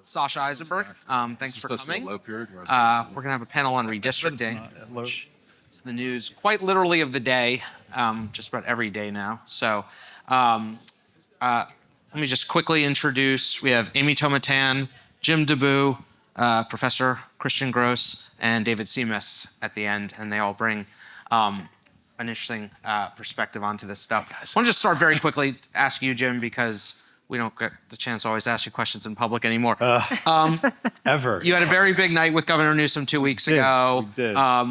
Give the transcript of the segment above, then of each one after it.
Sasha Issenberg. Thanks for coming. We're going to have a panel on redistricting, which is the news quite literally of the day, just about every day now. So let me just quickly introduce, we have Amy Thoma Tan, Jim DeBoo, Professor Christian Grose, and David Simas at the end, and they all bring an interesting perspective onto this stuff. I want to just start very quickly, ask you, Jim, because we don't get the chance to always ask you questions in public anymore. Ever. You had a very big night with Governor Newsom 2 weeks ago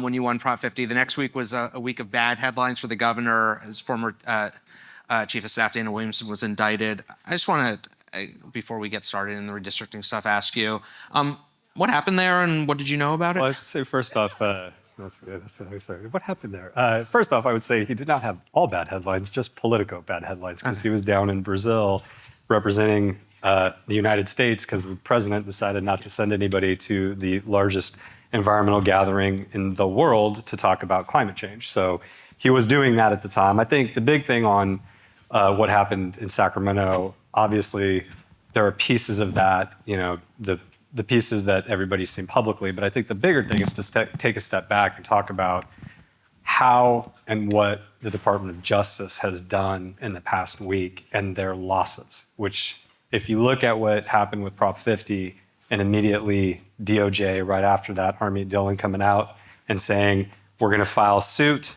when you won Prop 50. The next week was a week of bad headlines for the governor. His former Chief of Staff, Dana Williamson, was indicted. I just want to, before we get started in the redistricting stuff, ask you, what happened there and what did you know about it? Well, I'd say first off, sorry. What happened there? First off, I would say he did not have all bad headlines, just Politico bad headlines, because he was down in Brazil representing the United States because the president decided not to send anybody to the largest environmental gathering in the world to talk about climate change. So he was doing that at the time. I think the big thing on what happened in Sacramento, obviously there are pieces of that, you know, the pieces that everybody's seen publicly, but I think the bigger thing is to take a step back and talk about how and what the Department of Justice has done in the past week and their losses, which if you look at what happened with Prop 50 and immediately DOJ right after that, Harmeet Dillon coming out and saying, we're going to file suit.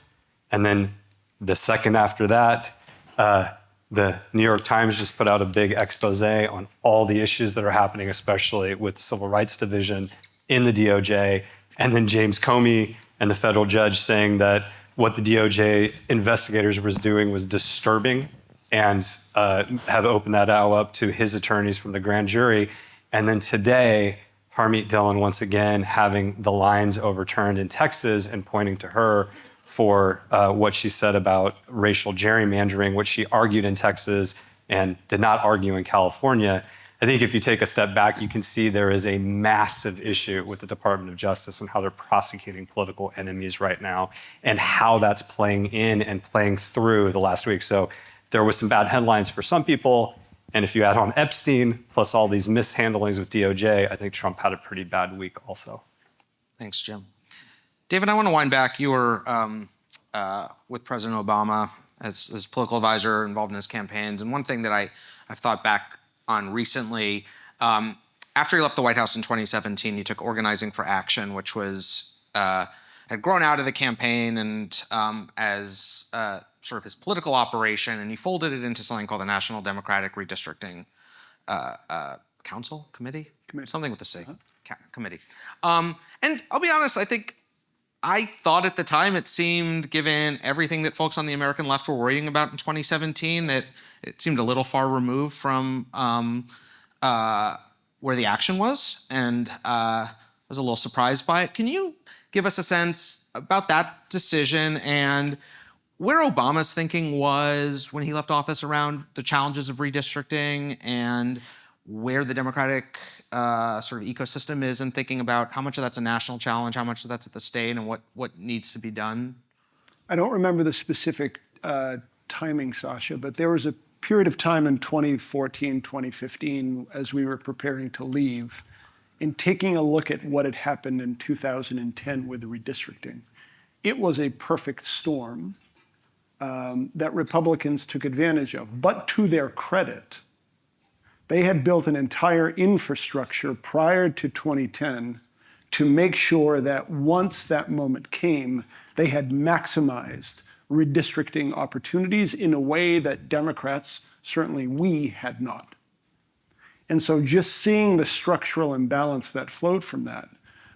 And then the second after that, the New York Times just put out a big expose on all the issues that are happening, especially with the Civil Rights Division in the DOJ. And then James Comey and the federal judge saying that what the DOJ investigators was doing was disturbing and have opened that up to his attorneys from the grand jury. And then today, Harmeet Dillon once again having the lines overturned in Texas and pointing to her for what she said about racial gerrymandering, which she argued in Texas and did not argue in California. I think if you take a step back, you can see there is a massive issue with the Department of Justice and how they're prosecuting political enemies right now and how that's playing in and playing through the last week. So there was some bad headlines for some people. And if you add on Epstein plus all these mishandlings with DOJ, I think Trump had a pretty bad week also. Thanks, Jim. David, I want to wind back. You were with President Obama as political advisor, involved in his campaigns. And one thing that I've thought back on recently, after he left the White House in 2017, he took Organizing for Action, which was had grown out of the campaign and as sort of his political operation, and he folded it into something called the National Democratic Redistricting Council, Committee, something with the C, Committee. And I'll be honest, I thought at the time it seemed, given everything that folks on the American left were worrying about in 2017, that it seemed a little far removed from where the action was, and I was a little surprised by it. Can you give us a sense about that decision and where Obama's thinking was when he left office around the challenges of redistricting and where the Democratic sort of ecosystem is and thinking about how much of that's a national challenge, how much of that's at the state, and what needs to be done? I don't remember the specific timing, Sasha, but there was a period of time in 2014, 2015, as we were preparing to leave, in taking a look at what had happened in 2010 with the redistricting. It was a perfect storm that Republicans took advantage of, but to their credit, they had built an entire infrastructure prior to 2010 to make sure that once that moment came, they had maximized redistricting opportunities in a way that Democrats, certainly we, had not. And so just seeing the structural imbalance that flowed from that,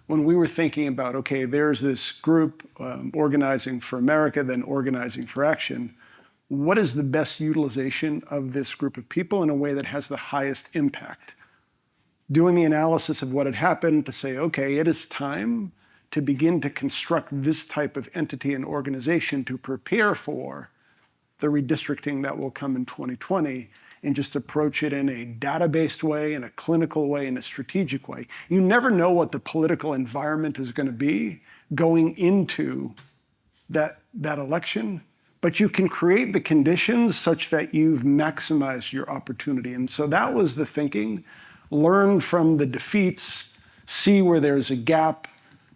when we were thinking about, okay, there's this group Organizing for America, then Organizing for Action, what is the best utilization of this group of people in a way that has the highest impact? Doing the analysis of what had happened to say, okay, it is time to begin to construct this type of entity and organization to prepare for the redistricting that will come in 2020 and just approach it in a data-based way, in a clinical way, in a strategic way. You never know what the political environment is going to be going into that election, but you can create the conditions such that you've maximized your opportunity. And so that was the thinking. learn from the defeats, see where there's a gap,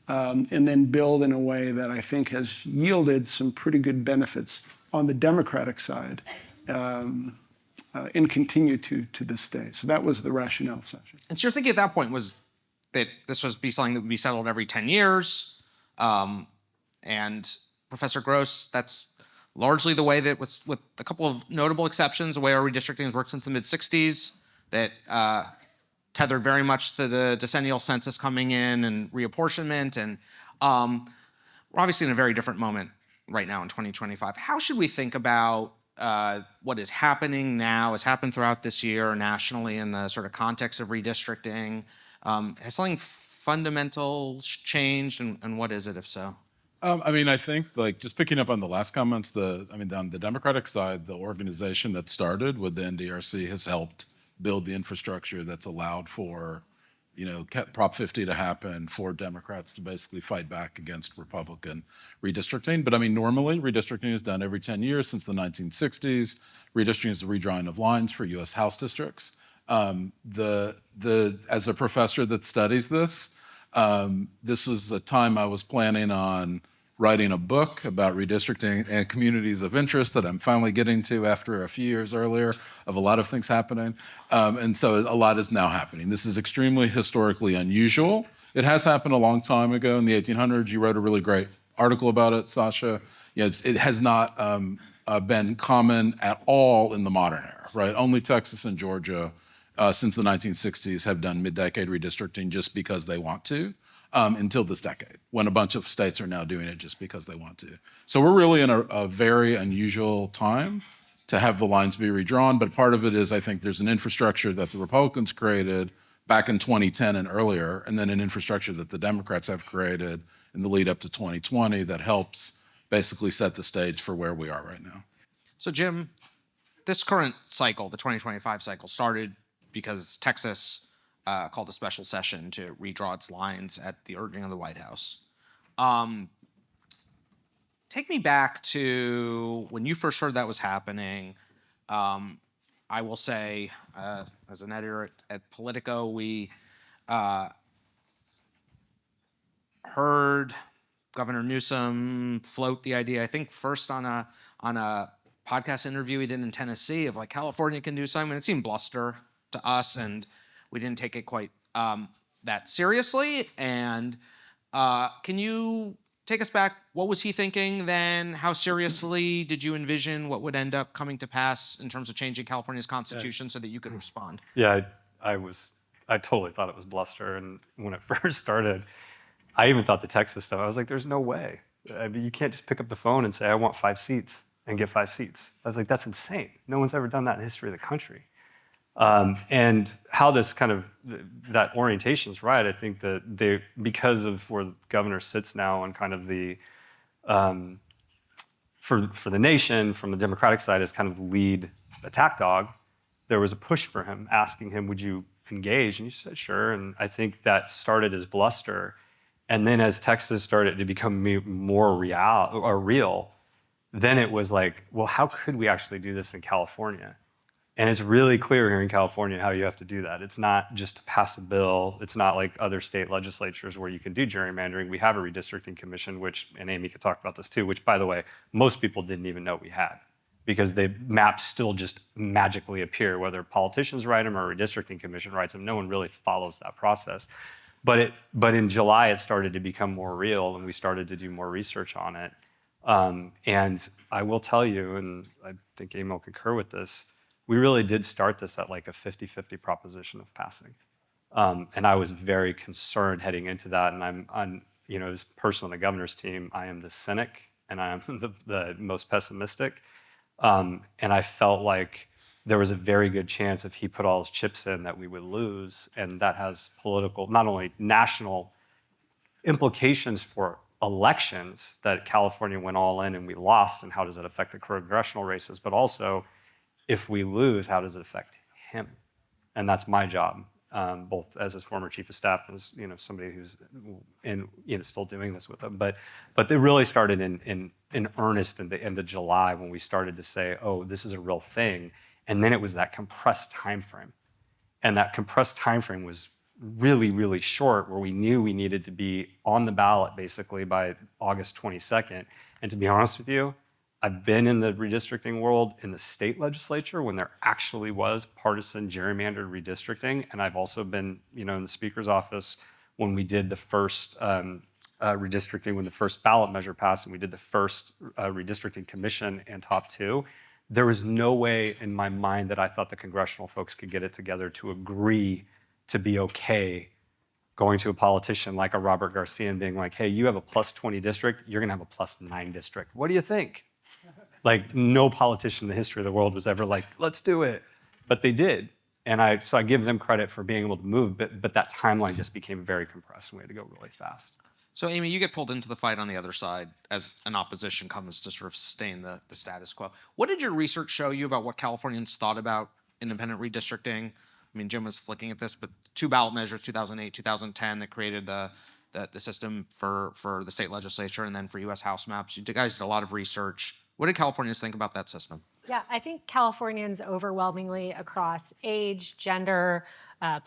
and then build in a way that I think has yielded some pretty good benefits on the Democratic side, and continue to this day. So that was the rationale, Sasha. And so your thinking at that point was that this was be something that would be settled every 10 years. And Professor Grose, that's largely the way that, with a couple of notable exceptions, the way our redistricting has worked since the mid-60s, that tethered very much to the decennial census coming in and reapportionment. And we're obviously in a very different moment right now in 2025. How should we think about what is happening now, has happened throughout this year nationally in the sort of context of redistricting? Has something fundamental changed, and what is it, if so? I mean, I think, like, just picking up on the last comments, on the Democratic side, the organization that started with the NDRC has helped build the infrastructure that's allowed for, Prop 50 to happen, for Democrats to basically fight back against Republican redistricting. But I mean, normally redistricting is done every 10 years since the 1960s. Redistricting is the redrawing of lines for U.S. House districts. As a professor that studies this, this was a time I was planning on writing a book about redistricting and communities of interest that I'm finally getting to after a few years earlier of a lot of things happening. And so a lot is now happening. This is extremely historically unusual. It has happened a long time ago in the 1800s. You wrote a really great article about it, Sasha. Yes, it has not been common at all in the modern era, right? Only Texas and Georgia since the 1960s have done mid-decade redistricting just because they want to. Until this decade, when a bunch of states are now doing it just because they want to. So we're really in a very unusual time to have the lines be redrawn, but part of it is, I think, there's an infrastructure that the Republicans created back in 2010 and earlier, and then an infrastructure that the Democrats have created in the lead up to 2020 that helps basically set the stage for where we are right now. So Jim, this current cycle, the 2025 cycle, started because Texas called a special session to redraw its lines at the urging of the White House. Take me back to when you first heard that was happening. I will say, as an editor at Politico, we heard Governor Newsom float the idea, I think first on a podcast interview he did in Tennessee, of like, California can do something. And it seemed bluster to us, and we didn't take it quite that seriously. And can you take us back? What was he thinking then? How seriously did you envision what would end up coming to pass in terms of changing California's constitution so that you could respond? Yeah, I totally thought it was bluster. And when it first started, I even thought the Texas stuff, I was like, there's no way. I mean, you can't just pick up the phone and say, I want 5 seats, and get 5 seats. I was like, that's insane. No one's ever done that in the history of the country. And how this kind of, that orientation is right. I think that because of where the governor sits now on kind of the, for the nation, from the Democratic side, as kind of the lead attack dog, there was a push for him, asking him, would you engage? And he said, sure. And I think that started as bluster. And then as Texas started to become more real, then it was like, well, how could we actually do this in California? And it's really clear here in California how you have to do that. It's not just to pass a bill. It's not like other state legislatures where you can do gerrymandering. We have a redistricting commission, and Amy could talk about this too, which, by the way, most people didn't even know we had, because the maps still just magically appear, whether politicians write them or a redistricting commission writes them. No one really follows that process. But in July, it started to become more real, and we started to do more research on it. And I will tell you, and I think Amy will concur with this, we really did start this at like a 50-50 proposition of passing. And I was very concerned heading into that. And I'm as a person on the governor's team, I am the cynic and I am the most pessimistic. And I felt like there was a very good chance if he put all his chips in that we would lose. And that has political, not only national implications for elections, that California went all in and we lost, and how does it affect the congressional races, but also, if we lose, how does it affect him? And that's my job, both as his former chief of staff and as somebody who's still doing this with him. But they really started in earnest in the end of July, when we started to say, oh, this is a real thing. And then it was that compressed time frame. And that compressed time frame was really, really short, where we knew we needed to be on the ballot basically by August 22nd. And to be honest with you, I've been in the redistricting world in the state legislature when there actually was partisan gerrymandered redistricting. And I've also been, in the speaker's office when we did the first redistricting, when the first ballot measure passed and we did the first redistricting commission and top two. There was no way in my mind that I thought the congressional folks could get it together to agree to be okay going to a politician like a Robert Garcia and being like, hey, you have a +20 district, you're gonna have a +9 district. What do you think? Like, no politician in the history of the world was ever like, let's do it. But they did. And so I give them credit for being able to move, but that timeline just became very compressed and we had to go really fast. So, Amy, you get pulled into the fight on the other side as an opposition comes to sort of sustain the status quo. What did your research show you about what Californians thought about independent redistricting? I mean, Jim was flicking at this, but 2 ballot measures, 2008, 2010, that created the system for the state legislature and then for U.S. House maps. You guys did a lot of research. What did Californians think about that system? Yeah, I think Californians overwhelmingly across age, gender,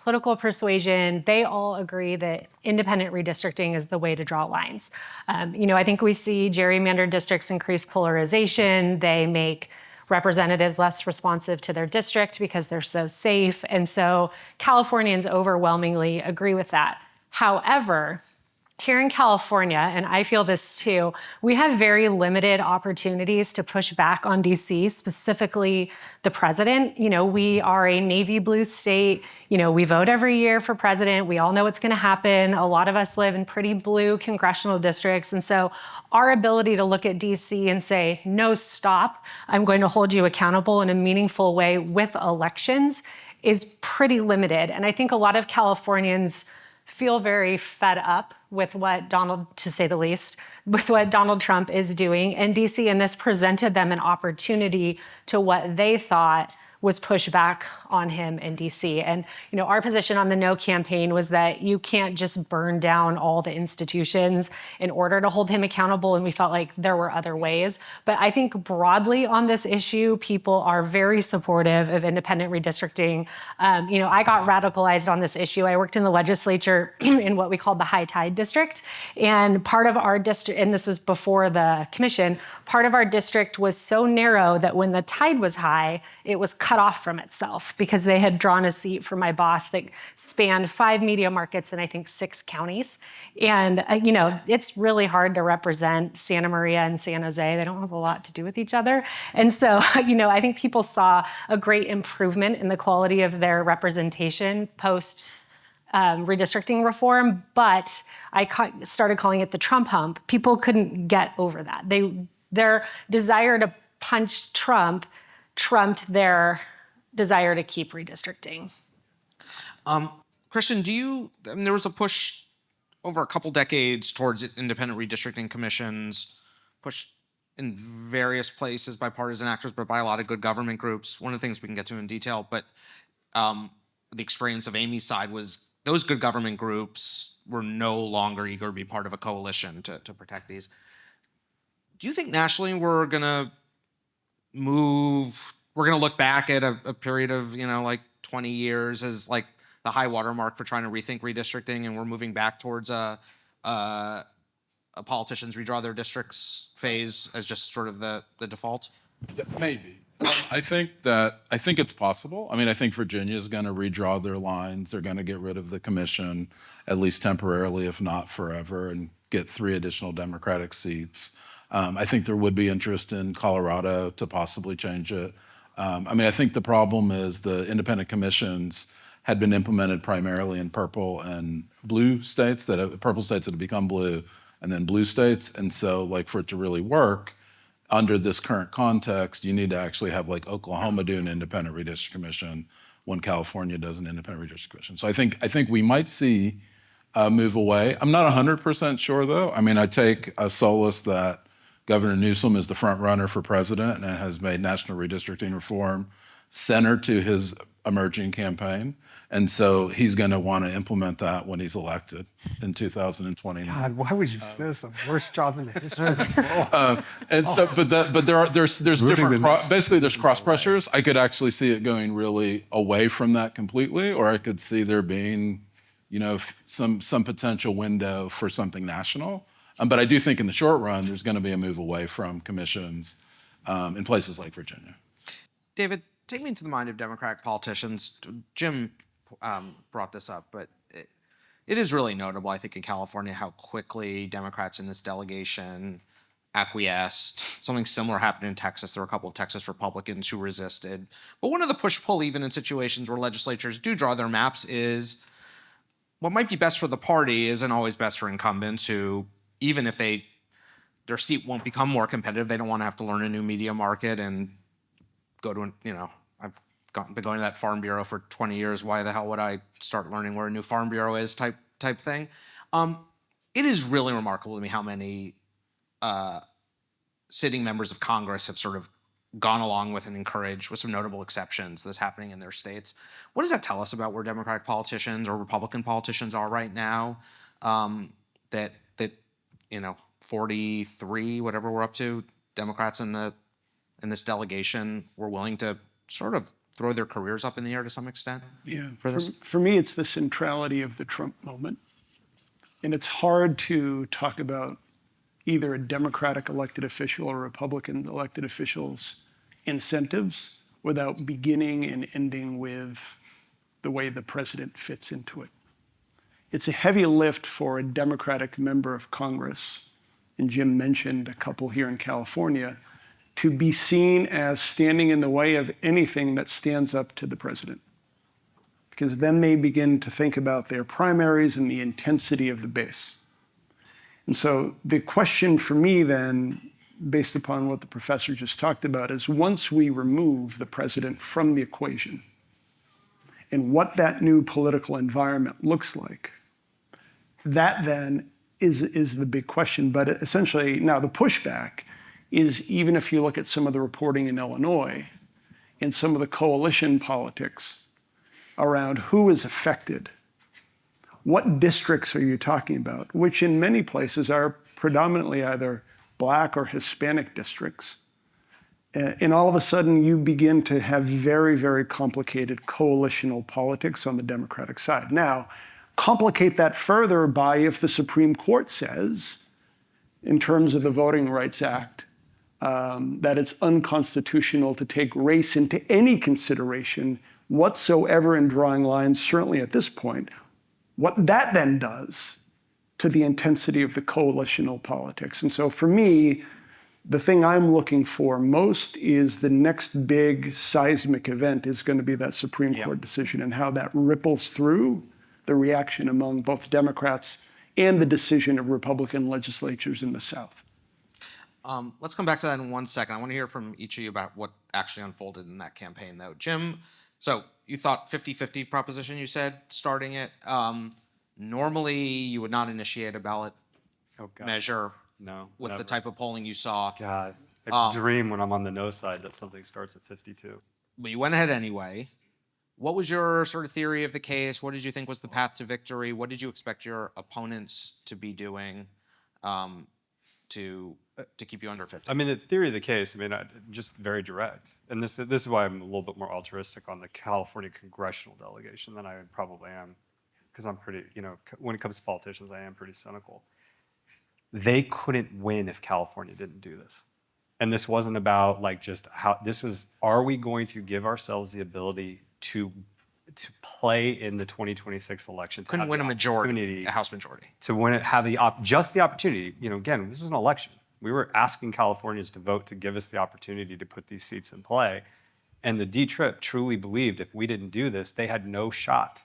political persuasion, they all agree that independent redistricting is the way to draw lines. I think we see gerrymandered districts increase polarization. They make representatives less responsive to their district because they're so safe. And so Californians overwhelmingly agree with that. However, here in California, and I feel this too, we have very limited opportunities to push back on DC, specifically the president. We are a navy blue state. We vote every year for president. We all know what's going to happen. A lot of us live in pretty blue congressional districts. And so our ability to look at DC and say, no, stop, I'm going to hold you accountable in a meaningful way with elections is pretty limited. And I think a lot of Californians feel very fed up with what to say the least, with what Donald Trump is doing. And DC, and this presented them an opportunity to what they thought was push back on him in DC. And our position on the No campaign was that you can't just burn down all the institutions in order to hold him accountable, and we felt like there were other ways. But I think broadly on this issue, people are very supportive of independent redistricting. I got radicalized on this issue. I worked in the legislature in what we called the high tide district, and part of our district, and this was before the commission, part of our district was so narrow that when the tide was high, it was cut off from itself because they had drawn a seat for my boss that spanned 5 media markets and I think 6 counties. And, it's really hard to represent Santa Maria and San Jose. They don't have a lot to do with each other. And so, I think people saw a great improvement in the quality of their representation post redistricting reform, but I started calling it the Trump hump. People couldn't get over that. Their desire to punch Trump trumped their desire to keep redistricting. Christian, there was a push over a couple decades towards independent redistricting commissions, pushed in various places by partisan actors, but by a lot of good government groups. One of the things we can get to in detail, but the experience of Amy's side was those good government groups were no longer eager to be part of a coalition to protect these. Do you think nationally we're gonna look back at a period of, 20 years as like the high watermark for trying to rethink redistricting, and we're moving back towards a politicians redraw their districts phase as just sort of the default? Maybe. I think it's possible. I mean, I think Virginia is going to redraw their lines. They're going to get rid of the commission, at least temporarily, if not forever, and get 3 additional Democratic seats. I think there would be interest in Colorado to possibly change it. I think the problem is the independent commissions had been implemented primarily in purple and blue states, purple states that have become blue, and then blue states. And so, for it to really work under this current context, you need to actually have Oklahoma do an independent redistricting commission when California does an independent redistricting commission. So I think we might see a move away. I'm not 100% sure though. I take a solace that Governor Newsom is the front runner for president and has made national redistricting reform center to his emerging campaign. And so he's going to want to implement that when he's elected in 2029. God, why would you say this? The worst job in the history of the world. And so, but there's different, basically there's cross pressures. I could actually see it going really away from that completely, or I could see there being, some potential window for something national. But I do think in the short run, there's going to be a move away from commissions in places like Virginia. David, take me into the mind of Democratic politicians. Jim brought this up, but it is really notable, I think, in California how quickly Democrats in this delegation acquiesced. Something similar happened in Texas. There were a couple of Texas Republicans who resisted. But one of the push-pull, even in situations where legislatures do draw their maps, is what might be best for the party isn't always best for incumbents who, even if their seat won't become more competitive, they don't want to have to learn a new media market and go to, I've been going to that Farm Bureau for 20 years. Why the hell would I start learning where a new Farm Bureau is type thing? It is really remarkable to me how many sitting members of Congress have sort of gone along with and encouraged, with some notable exceptions, this happening in their states. What does that tell us about where Democratic politicians or Republican politicians are right now? That 43, whatever we're up to, Democrats in this delegation were willing to sort of throw their careers up in the air to some extent? Yeah, for this? For me, it's the centrality of the Trump moment. And it's hard to talk about either a Democratic elected official or Republican elected official's incentives without beginning and ending with the way the president fits into it. It's a heavy lift for a Democratic member of Congress, and Jim mentioned a couple here in California, to be seen as standing in the way of anything that stands up to the president. Because then they begin to think about their primaries and the intensity of the base. And so the question for me then, based upon what the professor just talked about, is once we remove the president from the equation and what that new political environment looks like, that then is the big question. But essentially, now the pushback is, even if you look at some of the reporting in Illinois and some of the coalition politics around who is affected, what districts are you talking about, which in many places are predominantly either Black or Hispanic districts. And all of a sudden, you begin to have very, very complicated coalitional politics on the Democratic side. Now, complicate that further by if the Supreme Court says, in terms of the Voting Rights Act, that it's unconstitutional to take race into any consideration whatsoever in drawing lines, certainly at this point, what that then does to the intensity of the coalitional politics. And so for me, the thing I'm looking for most is the next big seismic event is going to be that Supreme Court decision and how that ripples through the reaction among both Democrats and the decision of Republican legislatures in the South. Let's come back to that in 1 second. I want to hear from each of you about what actually unfolded in that campaign, though. Jim, so you thought 50-50 proposition, you said, starting it. Normally, you would not initiate a ballot measure with never. the type of polling you saw. God, I dream when I'm on the no side that something starts at 52. But you went ahead anyway. What was your sort of theory of the case? What did you think was the path to victory? What did you expect your opponents to be doing to keep you under 50? I mean, the theory of the case, just very direct. And this is why I'm a little bit more altruistic on the California congressional delegation than I probably am. Because I'm pretty, when it comes to politicians, I am pretty cynical. They couldn't win if California didn't do this. And this wasn't about are we going to give ourselves the ability to play in the 2026 election? Couldn't win a majority, a House majority. To win it, have just the opportunity. Again, this was an election. We were asking Californians to vote to give us the opportunity to put these seats in play. And the D-Trip truly believed if we didn't do this, they had no shot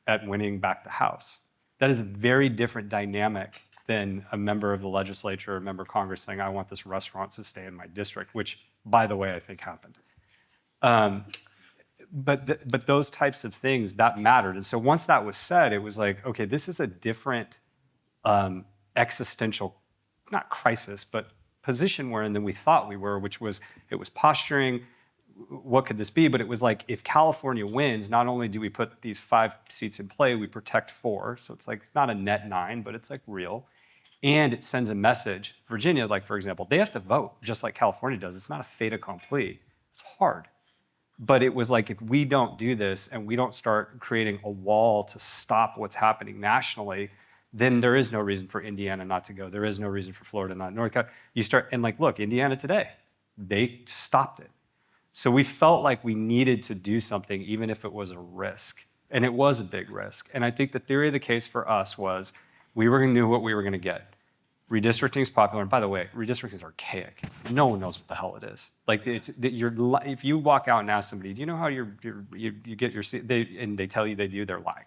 at winning back the House. That is a very different dynamic than a member of the legislature or a member of Congress saying, I want this restaurant to stay in my district, which, by the way, I think happened. But those types of things, that mattered. And so once that was said, it was like, okay, this is a different existential, not crisis, but position we're in than we thought we were, which was, it was posturing. what could this be? But it was like, if California wins, not only do we put these 5 seats in play, we protect 4. So it's like not a net 9, but it's like real. And it sends a message. Virginia, like for example, they have to vote just like California does. It's not a fait accompli. It's hard. But it was like, if we don't do this and we don't start creating a wall to stop what's happening nationally, then there is no reason for Indiana not to go. There is no reason for Florida not. North Carolina. You start, and like, look, Indiana today, they stopped it. So we felt like we needed to do something, even if it was a risk. And it was a big risk. And I think the theory of the case for us was we were going to know what we were going to get. Redistricting is popular. And by the way, redistricting is archaic. No one knows what the hell it is. Like, if you walk out and ask somebody, do you know how you get your seat? And they tell you they do, they're lying.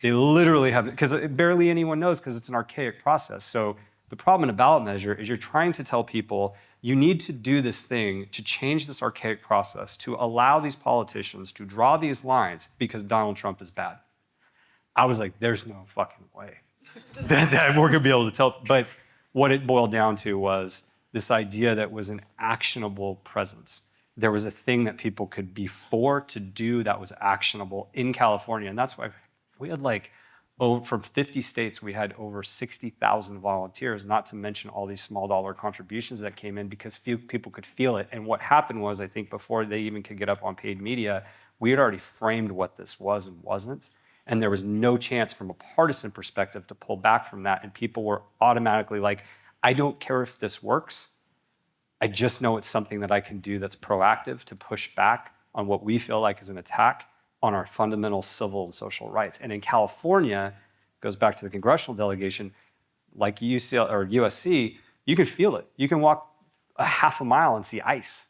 They literally have, because barely anyone knows, because it's an archaic process. So the problem in a ballot measure is you're trying to tell people you need to do this thing to change this archaic process, to allow these politicians to draw these lines because Donald Trump is bad. I was like, there's no fucking way that we're gonna be able to tell. But what it boiled down to was this idea that was an actionable presence. There was a thing that people could be for to do that was actionable in California. And that's why we had from 50 states, we had over 60,000 volunteers, not to mention all these small dollar contributions that came in because few people could feel it. And what happened was, I think before they even could get up on paid media, we had already framed what this was and wasn't. And there was no chance from a partisan perspective to pull back from that. And people were automatically like, I don't care if this works. I just know it's something that I can do that's proactive to push back on what we feel like is an attack on our fundamental civil and social rights. And in California, goes back to the congressional delegation, like UCL or USC, you can feel it. You can walk a half a mile and see ice.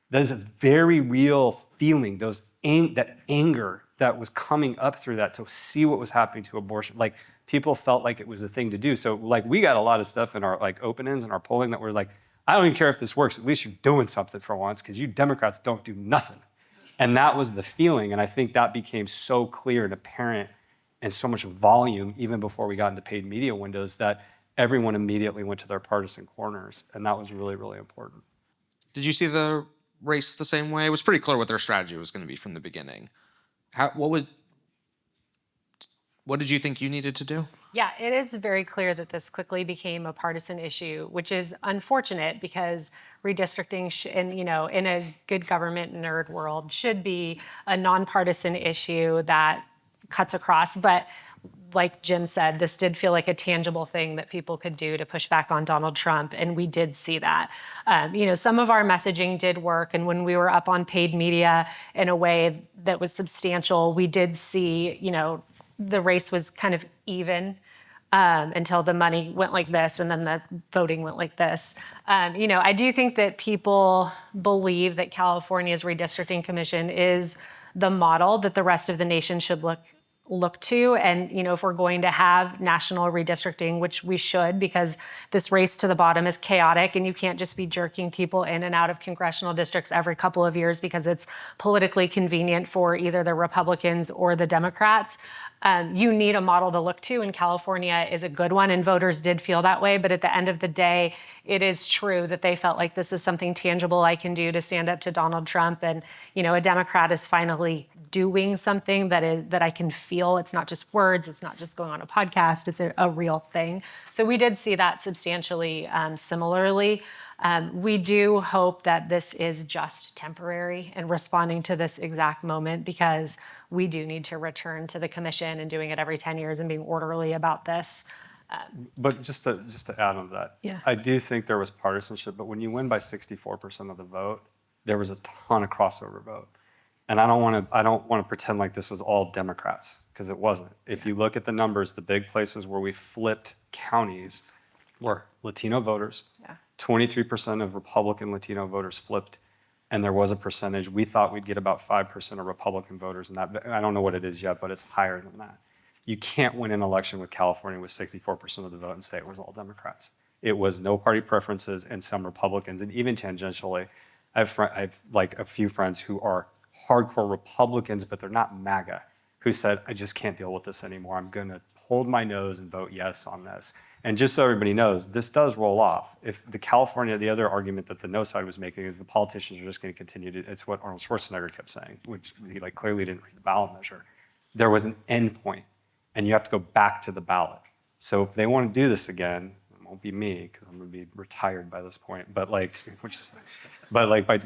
That is a very real feeling, that anger that was coming up through that to see what was happening to abortion. Like, people felt like it was the thing to do. So like, we got a lot of stuff in our like open-ends and our polling that were like, I don't even care if this works, at least you're doing something for once, because you Democrats don't do nothing. And that was the feeling. And I think that became so clear and apparent and so much volume even before we got into paid media windows that everyone immediately went to their partisan corners. And that was really, really important. Did you see the race the same way? It was pretty clear what their strategy was going to be from the beginning. What did you think you needed to do? Yeah, it is very clear that this quickly became a partisan issue, which is unfortunate because redistricting, in a good government nerd world, should be a nonpartisan issue that cuts across. But like Jim said, this did feel like a tangible thing that people could do to push back on Donald Trump, and we did see that. Some of our messaging did work, and when we were up on paid media in a way that was substantial, we did see, the race was kind of even until the money went like this and then the voting went like this. I do think that people believe that California's redistricting commission is the model that the rest of the nation should look to. And, if we're going to have national redistricting, which we should, because this race to the bottom is chaotic and you can't just be jerking people in and out of congressional districts every couple of years because it's politically convenient for either the Republicans or the Democrats. You need a model to look to, and California is a good one, and voters did feel that way. But at the end of the day, it is true that they felt like this is something tangible I can do to stand up to Donald Trump. And, a Democrat is finally doing something that I can feel. It's not just words. It's not just going on a podcast. It's a real thing. So we did see that substantially similarly. We do hope that this is just temporary and responding to this exact moment, because we do need to return to the commission and doing it every 10 years and being orderly about this. But just to add on to that, Yeah. I do think there was partisanship, but when you win by 64% of the vote, there was a ton of crossover vote. And I don't want to pretend like this was all Democrats, because it wasn't. If you look at the numbers, the big places where we flipped counties were Latino voters. Yeah. 23% of Republican Latino voters flipped, and there was a percentage. We thought we'd get about 5% of Republican voters, and that, I don't know what it is yet, but it's higher than that. You can't win an election with California with 64% of the vote and say it was all Democrats. It was no party preferences and some Republicans, and even tangentially, I have like a few friends who are hardcore Republicans, but they're not MAGA, who said, I just can't deal with this anymore. I'm going to hold my nose and vote yes on this. And just so everybody knows, this does roll off. If the other argument that the no side was making is the politicians are just going to continue to, it's what Arnold Schwarzenegger kept saying, which he like clearly didn't read the ballot measure. There was an end point, and you have to go back to the ballot. So if they want to do this again, it won't be me because I'm going to be retired by this point. But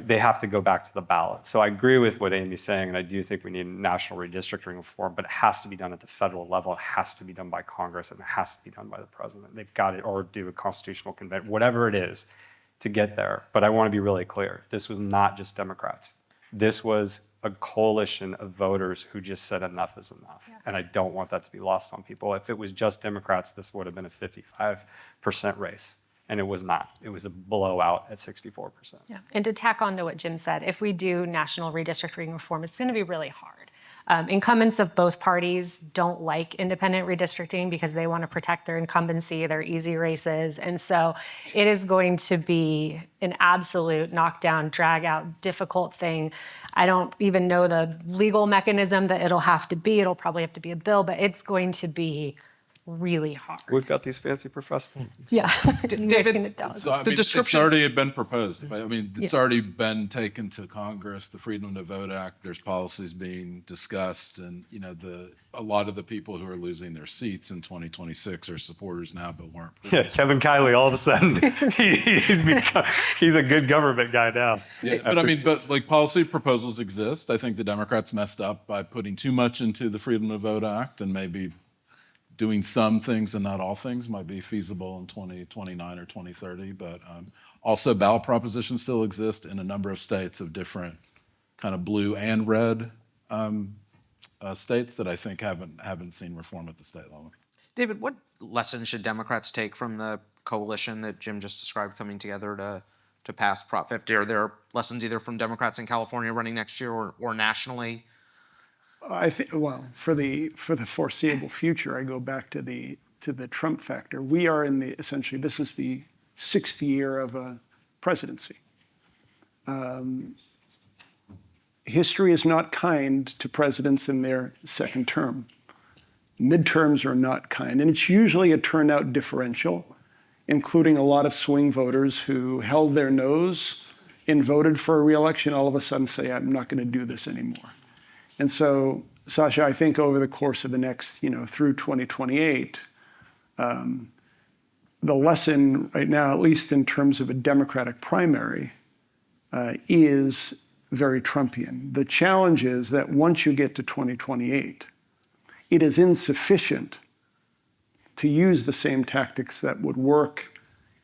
they have to go back to the ballot. So I agree with what Amy's saying, and I do think we need national redistricting reform. But it has to be done at the federal level. It has to be done by Congress, and it has to be done by the president. They've got it, or do a constitutional convention, whatever it is, to get there. But I want to be really clear: this was not just Democrats. This was a coalition of voters who just said enough is enough. Yeah. And I don't want that to be lost on people. If it was just Democrats, this would have been a 55% race. And it was not. It was a blowout at 64%. Yeah. And to tack on to what Jim said, if we do national redistricting reform, it's going to be really hard. Incumbents of both parties don't like independent redistricting because they want to protect their incumbency, their easy races. And so it is going to be an absolute knockdown, drag out, difficult thing. I don't even know the legal mechanism that it'll have to be. It'll probably have to be a bill, but it's going to be really hard. We've got these fancy professionals. Yeah. David, So, I mean, it's already been proposed. It's already been taken to Congress, the Freedom to Vote Act. There's policies being discussed, and a lot of the people who are losing their seats in 2026 are supporters now, but weren't. Yeah, Kevin Kiley, all of a sudden, he's a good government guy now. Yeah, but policy proposals exist. I think the Democrats messed up by putting too much into the Freedom to Vote Act, and maybe doing some things and not all things might be feasible in 2029 or 2030, but also ballot propositions still exist in a number of states of different kind of blue and red states that I think haven't seen reform at the state level. David, what lessons should Democrats take from the coalition that Jim just described coming together to pass Prop 50? Are there lessons either from Democrats in California running next year or nationally? I think, well, for the foreseeable future, I go back to the Trump factor. We are essentially, this is the 6th year of a presidency. History is not kind to presidents in their second term. Midterms are not kind, and it's usually a turnout differential, including a lot of swing voters who held their nose and voted for a reelection, all of a sudden say, I'm not going to do this anymore. And so, Sasha, I think over the course of the next, through 2028, the lesson right now, at least in terms of a Democratic primary, is very Trumpian. The challenge is that once you get to 2028, it is insufficient to use the same tactics that would work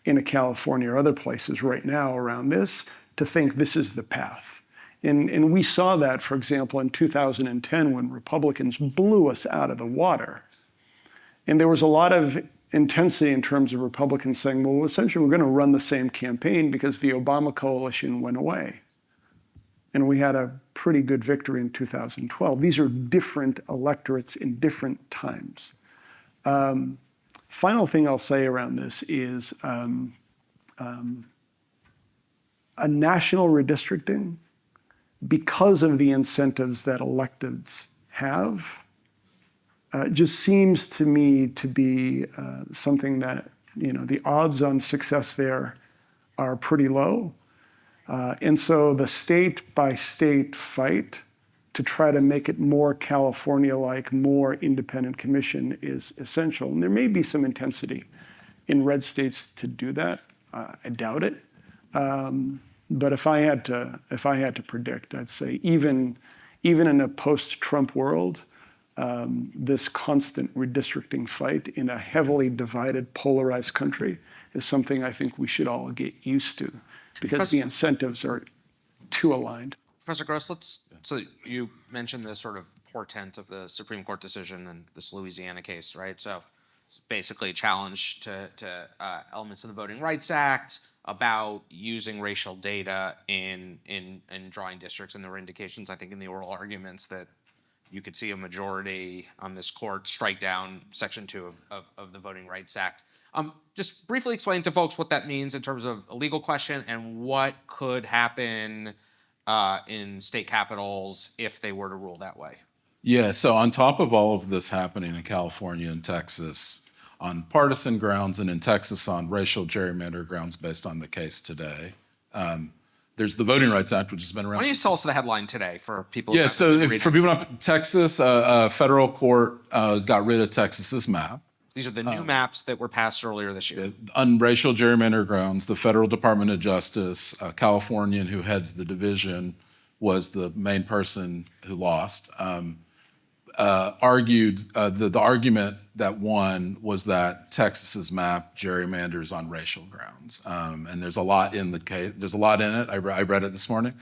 in a California or other places right now around this to think this is the path. And we saw that, for example, in 2010 when Republicans blew us out of the water. And there was a lot of intensity in terms of Republicans saying, well, essentially, we're going to run the same campaign because the Obama coalition went away. And we had a pretty good victory in 2012. These are different electorates in different times. Final thing I'll say around this is a national redistricting, because of the incentives that electeds have, just seems to me to be something that, the odds on success there are pretty low. And so the state by state fight to try to make it more California-like, more independent commission is essential. And there may be some intensity in red states to do that. I doubt it. But if I had to predict, I'd say even in a post-Trump world, this constant redistricting fight in a heavily divided, polarized country is something I think we should all get used to, because the incentives are too aligned. Professor Grose, so you mentioned the sort of portent of the Supreme Court decision in this Louisiana case, right? So it's basically a challenge to elements of the Voting Rights Act about using racial data in drawing districts, and there were indications, I think, in the oral arguments that you could see a majority on this court strike down Section 2 of the Voting Rights Act. Just briefly explain to folks what that means in terms of a legal question and what could happen in state capitals if they were to rule that way. Yeah, so on top of all of this happening in California and Texas, on partisan grounds, and in Texas on racial gerrymander grounds based on the case today, there's the Voting Rights Act, which has been around. Why don't you since- tell us the headline today for people? Yeah, so for people not, Texas, a federal court got rid of Texas's map. These are the new maps that were passed earlier this year. On racial gerrymander grounds, the federal Department of Justice, a Californian who heads the division, was the main person who lost. Argued the argument that won was that Texas's map gerrymanders on racial grounds, and there's a lot in the case. There's a lot in it. I read it this morning,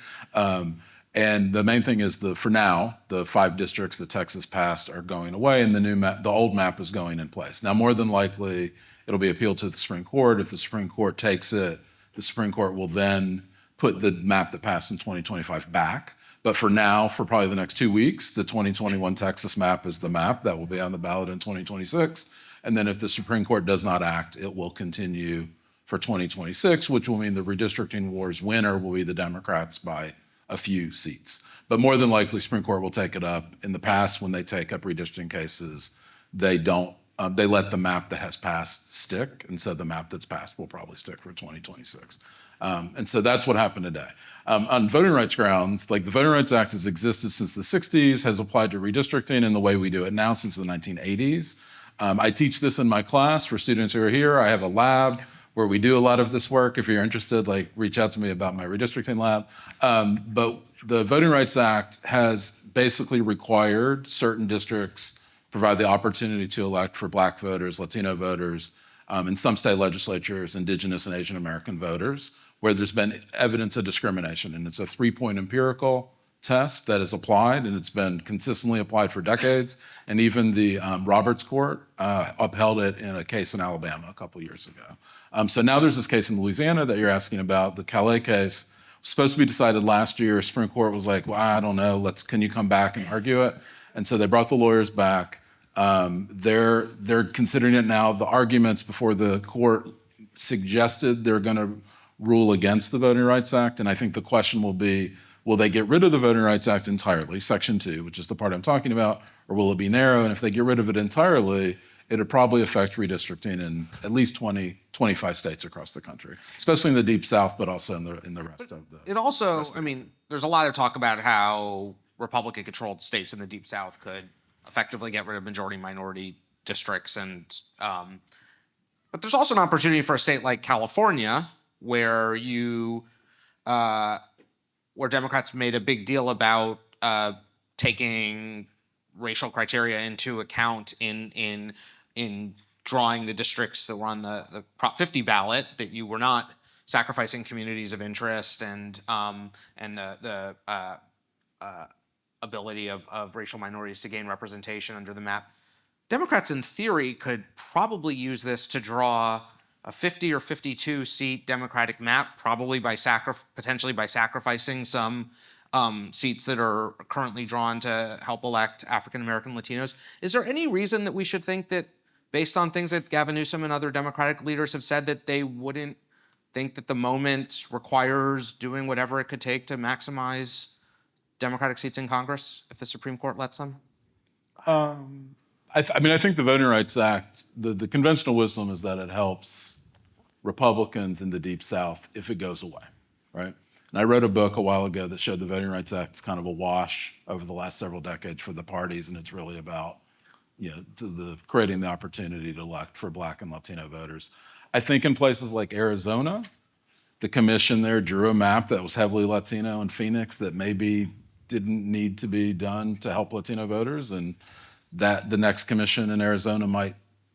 and the main thing is for now the 5 districts that Texas passed are going away, and the old map is going in place. Now, more than likely, it'll be appealed to the Supreme Court. If the Supreme Court takes it, the Supreme Court will then put the map that passed in 2025 back. But for now, for probably the next 2 weeks, the 2021 Texas map is the map that will be on the ballot in 2026. And then if the Supreme Court does not act, it will continue for 2026, which will mean the redistricting war's winner will be the Democrats by a few seats. But more than likely, Supreme Court will take it up. In the past, when they take up redistricting cases, they don't. They let the map that has passed stick, and so the map that's passed will probably stick for 2026. And so that's what happened today. On voting rights grounds, like the Voting Rights Act has existed since the 60s, has applied to redistricting in the way we do it now since the 1980s. I teach this in my class for students who are here. I have a lab where we do a lot of this work. If you're interested, reach out to me about my redistricting lab. But the Voting Rights Act has basically required certain districts provide the opportunity to elect for Black voters, Latino voters, in some state legislatures, Indigenous and Asian American voters, where there's been evidence of discrimination. And it's a 3-point empirical test that is applied, and it's been consistently applied for decades. And even the Roberts Court upheld it in a case in Alabama a couple years ago. So now there's this case in Louisiana that you're asking about, the Calais case. Was supposed to be decided last year. Supreme Court was like, well, I don't know, can you come back and argue it? And so they brought the lawyers back. They're considering it now. The arguments before the court suggested they're going to rule against the Voting Rights Act, and I think the question will be, will they get rid of the Voting Rights Act entirely, Section 2, which is the part I'm talking about, or will it be narrow? And if they get rid of it entirely, it'll probably affect redistricting in at least 25 states across the country, especially in the Deep South, but also in the rest of the... It also, there's a lot of talk about how Republican-controlled states in the Deep South could effectively get rid of majority-minority districts, but there's also an opportunity for a state like California, where where Democrats made a big deal about taking racial criteria into account in drawing the districts that were on the Prop 50 ballot, that you were not sacrificing communities of interest and the ability of racial minorities to gain representation under the map. Democrats, in theory, could probably use this to draw a 50 or 52 seat Democratic map, probably potentially by sacrificing some seats that are currently drawn to help elect African American Latinos. Is there any reason that we should think that, based on things that Gavin Newsom and other Democratic leaders have said, that they wouldn't think that the moment requires doing whatever it could take to maximize Democratic seats in Congress if the Supreme Court lets them? I think the Voting Rights Act, the conventional wisdom is that it helps Republicans in the Deep South if it goes away, right? And I wrote a book a while ago that showed the Voting Rights Act is kind of a wash over the last several decades for the parties, and it's really about creating the opportunity to elect for Black and Latino voters. I think in places like Arizona, the commission there drew a map that was heavily Latino in Phoenix that maybe didn't need to be done to help Latino voters, and that the next commission in Arizona might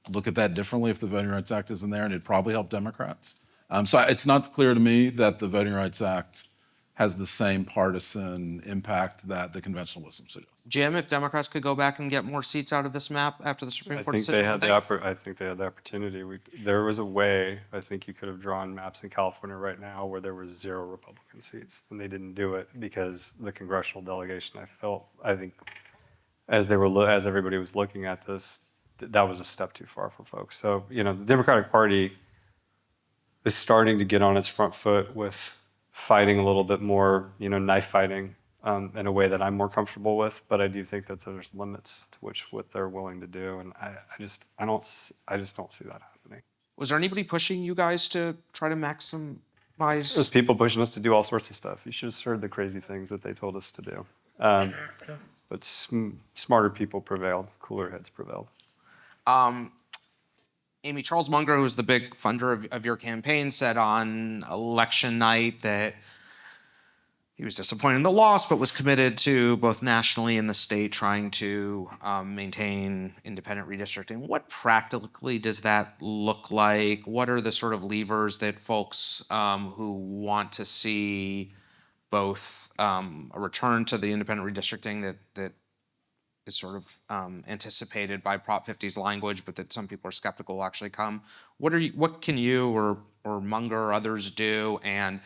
look at that differently if the Voting Rights Act isn't there, and it'd probably help Democrats. So it's not clear to me that the Voting Rights Act has the same partisan impact that the conventional wisdom suggests. Jim, if Democrats could go back and get more seats out of this map after the Supreme Court decision? I think they had the opportunity. There was a way, I think you could have drawn maps in California right now where there was 0 Republican seats, and they didn't do it because the congressional delegation, I think, as everybody was looking at this, that was a step too far for folks. So, the Democratic Party is starting to get on its front foot with fighting a little bit more, knife fighting in a way that I'm more comfortable with, but I do think that there's limits to what they're willing to do, and I just don't see that happening. Was there anybody pushing you guys to try to maximize? There's people pushing us to do all sorts of stuff. You should have heard the crazy things that they told us to do. But smarter people prevailed, cooler heads prevailed. Amy, Charles Munger, who's the big funder of your campaign, said on election night that he was disappointed in the loss, but was committed to both nationally and the state trying to maintain independent redistricting. What practically does that look like? What are the sort of levers that folks who want to see both a return to the independent redistricting that is sort of anticipated by Prop 50's language, but that some people are skeptical will actually come? What can you or Munger or others do, and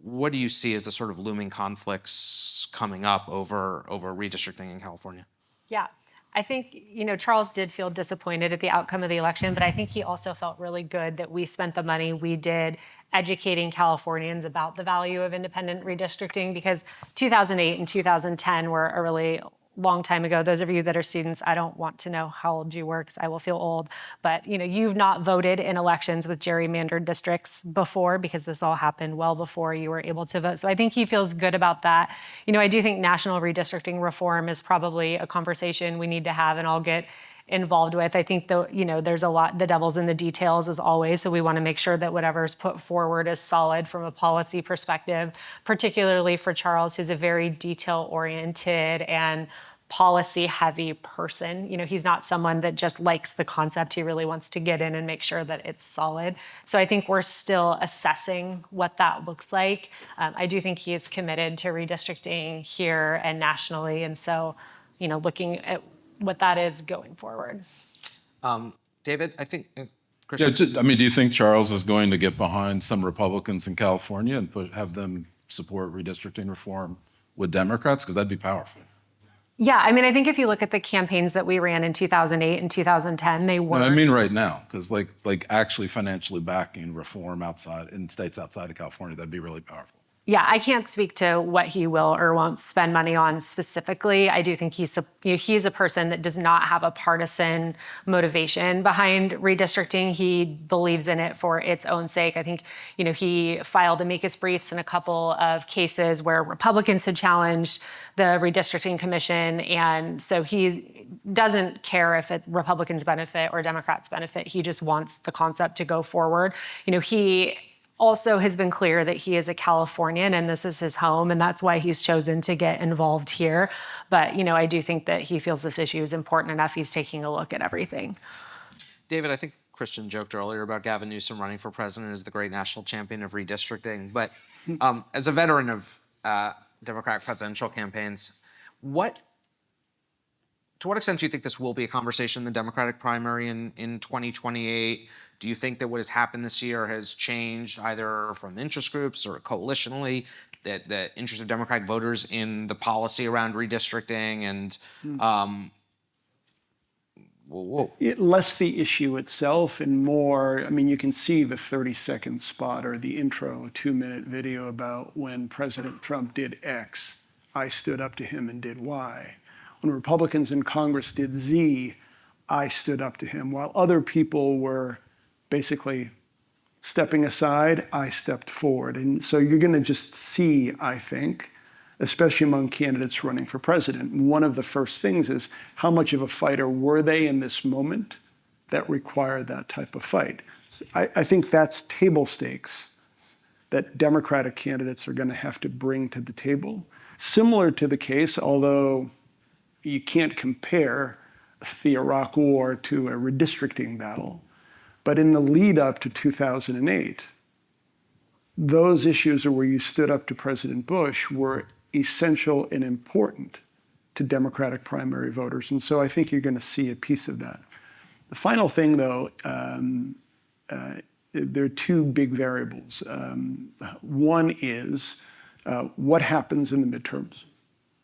what do you see as the sort of looming conflicts coming up over redistricting in California? Yeah, I think, Charles did feel disappointed at the outcome of the election, but I think he also felt really good that we spent the money we did educating Californians about the value of independent redistricting, because 2008 and 2010 were a really long time ago. Those of you that are students, I don't want to know how old you were because I will feel old, but you've not voted in elections with gerrymandered districts before, because this all happened well before you were able to vote. So I think he feels good about that. I do think national redistricting reform is probably a conversation we need to have and all get involved with. I think there's a lot, the devil's in the details as always, so we want to make sure that whatever's put forward is solid from a policy perspective, particularly for Charles, who's a very detail-oriented and policy-heavy person. He's not someone that just likes the concept. He really wants to get in and make sure that it's solid. So I think we're still assessing what that looks like. I do think he is committed to redistricting here and nationally, and so, looking at what that is going forward. David, I think, Yeah, do you think Charles is going to get behind some Republicans in California and have them support redistricting reform with Democrats? Because that'd be powerful. Yeah, I think if you look at the campaigns that we ran in 2008 and 2010, they were. No, I mean right now, because like actually financially backing reform in states outside of California, that'd be really powerful. Yeah, I can't speak to what he will or won't spend money on specifically. I do think he's a person that does not have a partisan motivation behind redistricting. He believes in it for its own sake. I think, he filed amicus briefs in a couple of cases where Republicans had challenged the redistricting commission, and so he doesn't care if Republicans benefit or Democrats benefit. He just wants the concept to go forward. He also has been clear that he is a Californian and this is his home, and that's why he's chosen to get involved here. But, I do think that he feels this issue is important enough. He's taking a look at everything. David, I think Christian joked earlier about Gavin Newsom running for president as the great national champion of redistricting. But as a veteran of Democratic presidential campaigns, to what extent do you think this will be a conversation in the Democratic primary in 2028? Do you think that what has happened this year has changed either from interest groups or coalitionally, that the interest of Democratic voters in the policy around redistricting and less the issue itself and more, you can see the 30-second spot or the intro, 2-minute video about when President Trump did X, I stood up to him and did Y. When Republicans in Congress did Z, I stood up to him. While other people were basically stepping aside, I stepped forward. And so you're going to just see, I think, especially among candidates running for president, one of the first things is how much of a fighter were they in this moment that required that type of fight. So I think that's table stakes that Democratic candidates are going to have to bring to the table. Similar to the case, although you can't compare the Iraq War to a redistricting battle, but in the lead up to 2008, those issues where you stood up to President Bush were essential and important to Democratic primary voters. And so I think you're going to see a piece of that. The final thing, though, there are two big variables. One is what happens in the midterms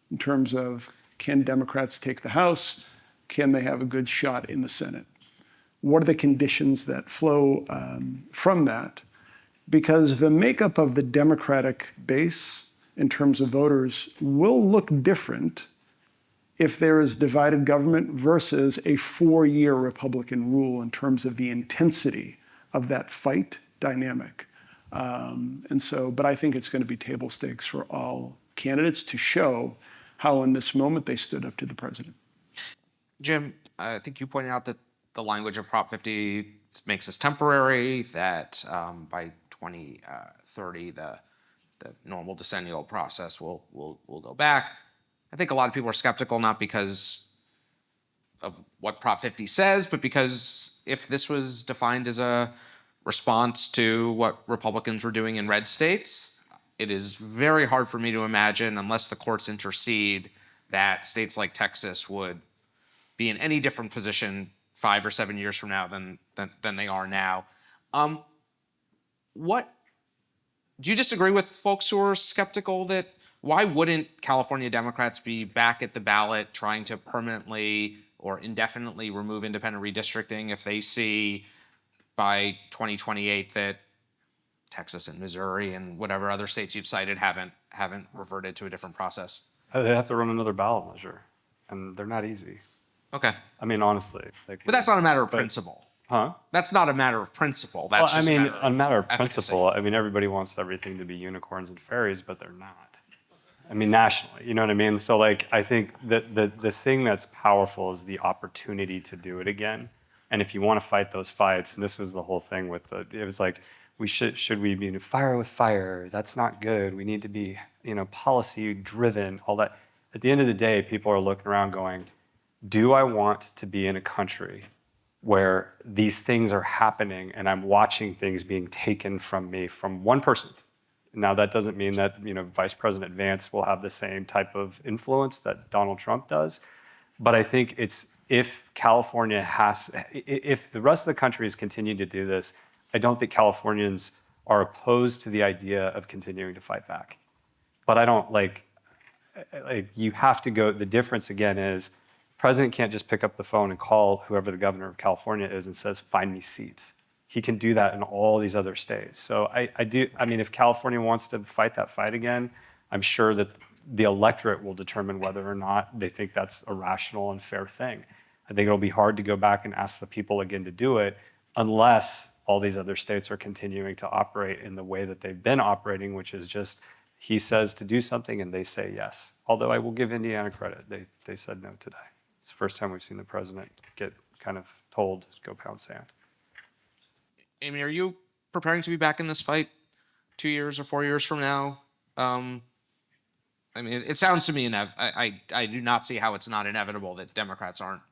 in terms of can Democrats take the House? Can they have a good shot in the Senate? What are the conditions that flow from that? Because the makeup of the Democratic base in terms of voters will look different if there is divided government versus a 4-year Republican rule in terms of the intensity of that fight dynamic. But I think it's going to be table stakes for all candidates to show how in this moment they stood up to the president. Jim, I think you pointed out that the language of Prop 50 makes this temporary, that by 2030, the normal decennial process will go back. I think a lot of people are skeptical, not because of what Prop 50 says, but because if this was defined as a response to what Republicans were doing in red states, it is very hard for me to imagine, unless the courts intercede, that states like Texas would be in any different position 5 or 7 years from now than they are now. What do you disagree with folks who are skeptical that why wouldn't California Democrats be back at the ballot trying to permanently or indefinitely remove independent redistricting if they see by 2028 that Texas and Missouri and whatever other states you've cited haven't reverted to a different process? They have to run another ballot measure, and they're not easy. Okay. I mean, honestly. But that's not a matter of principle. Huh? That's not a matter of principle. That's just a matter of efficacy. principle. I mean, everybody wants everything to be unicorns and fairies, but they're not. I mean, nationally, you know what I mean? So, like, I think that the thing that's powerful is the opportunity to do it again. And if you want to fight those fights, and this was the whole thing with it was like, should we be fire with fire? That's not good. We need to be, policy driven, all that. At the end of the day, people are looking around going, do I want to be in a country where these things are happening and I'm watching things being taken from me from one person? Now, that doesn't mean that, Vice President Vance will have the same type of influence that Donald Trump does. But I think if the rest of the country is continuing to do this, I don't think Californians are opposed to the idea of continuing to fight back. But I don't you have to go, the difference again is, the president can't just pick up the phone and call whoever the governor of California is and says, find me seats. He can do that in all these other states. So if California wants to fight that fight again, I'm sure that the electorate will determine whether or not they think that's a rational and fair thing. I think it'll be hard to go back and ask the people again to do it unless all these other states are continuing to operate in the way that they've been operating, which is just he says to do something and they say yes. Although I will give Indiana credit. They said no today. It's the first time we've seen the president get kind of told, go pound sand. Amy, are you preparing to be back in this fight 2 years or 4 years from now? It sounds to me, I do not see how it's not inevitable that Democrats aren't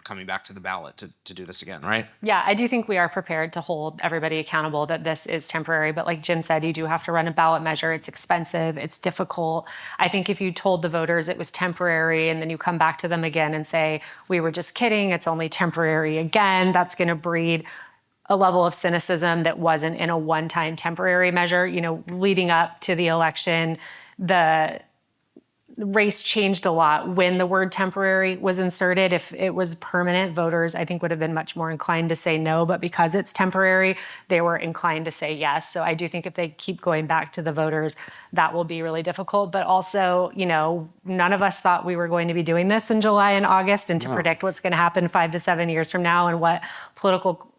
coming back to the ballot to do this again, right? Yeah, I do think we are prepared to hold everybody accountable that this is temporary. But like Jim said, you do have to run a ballot measure. It's expensive. It's difficult. I think if you told the voters it was temporary and then you come back to them again and say, we were just kidding, it's only temporary again, that's going to breed a level of cynicism that wasn't in a one-time temporary measure. Leading up to the election, the race changed a lot when the word temporary was inserted. If it was permanent, voters, I think, would have been much more inclined to say no. But because it's temporary, they were inclined to say yes. So I do think if they keep going back to the voters, that will be really difficult. But also, none of us thought we were going to be doing this in July and August, and to predict what's going to happen 5 to 7 years from now and what political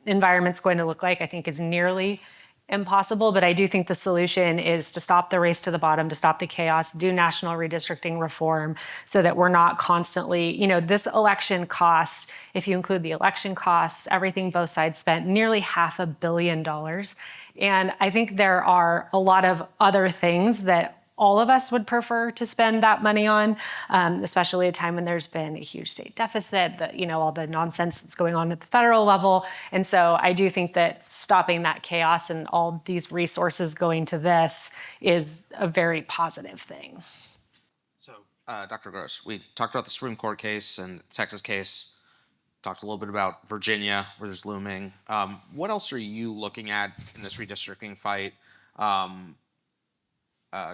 environment's going to look like, I think is nearly impossible. But I do think the solution is to stop the race to the bottom, to stop the chaos, do national redistricting reform so that we're not constantly, this election cost, if you include the election costs, everything both sides spent, nearly $500 million. And I think there are a lot of other things that all of us would prefer to spend that money on, especially at a time when there's been a huge state deficit, all the nonsense that's going on at the federal level. And so I do think that stopping that chaos and all these resources going to this is a very positive thing. So, Dr. Grose, we talked about the Supreme Court case and the Texas case, talked a little bit about Virginia, where there's looming. What else are you looking at in this redistricting fight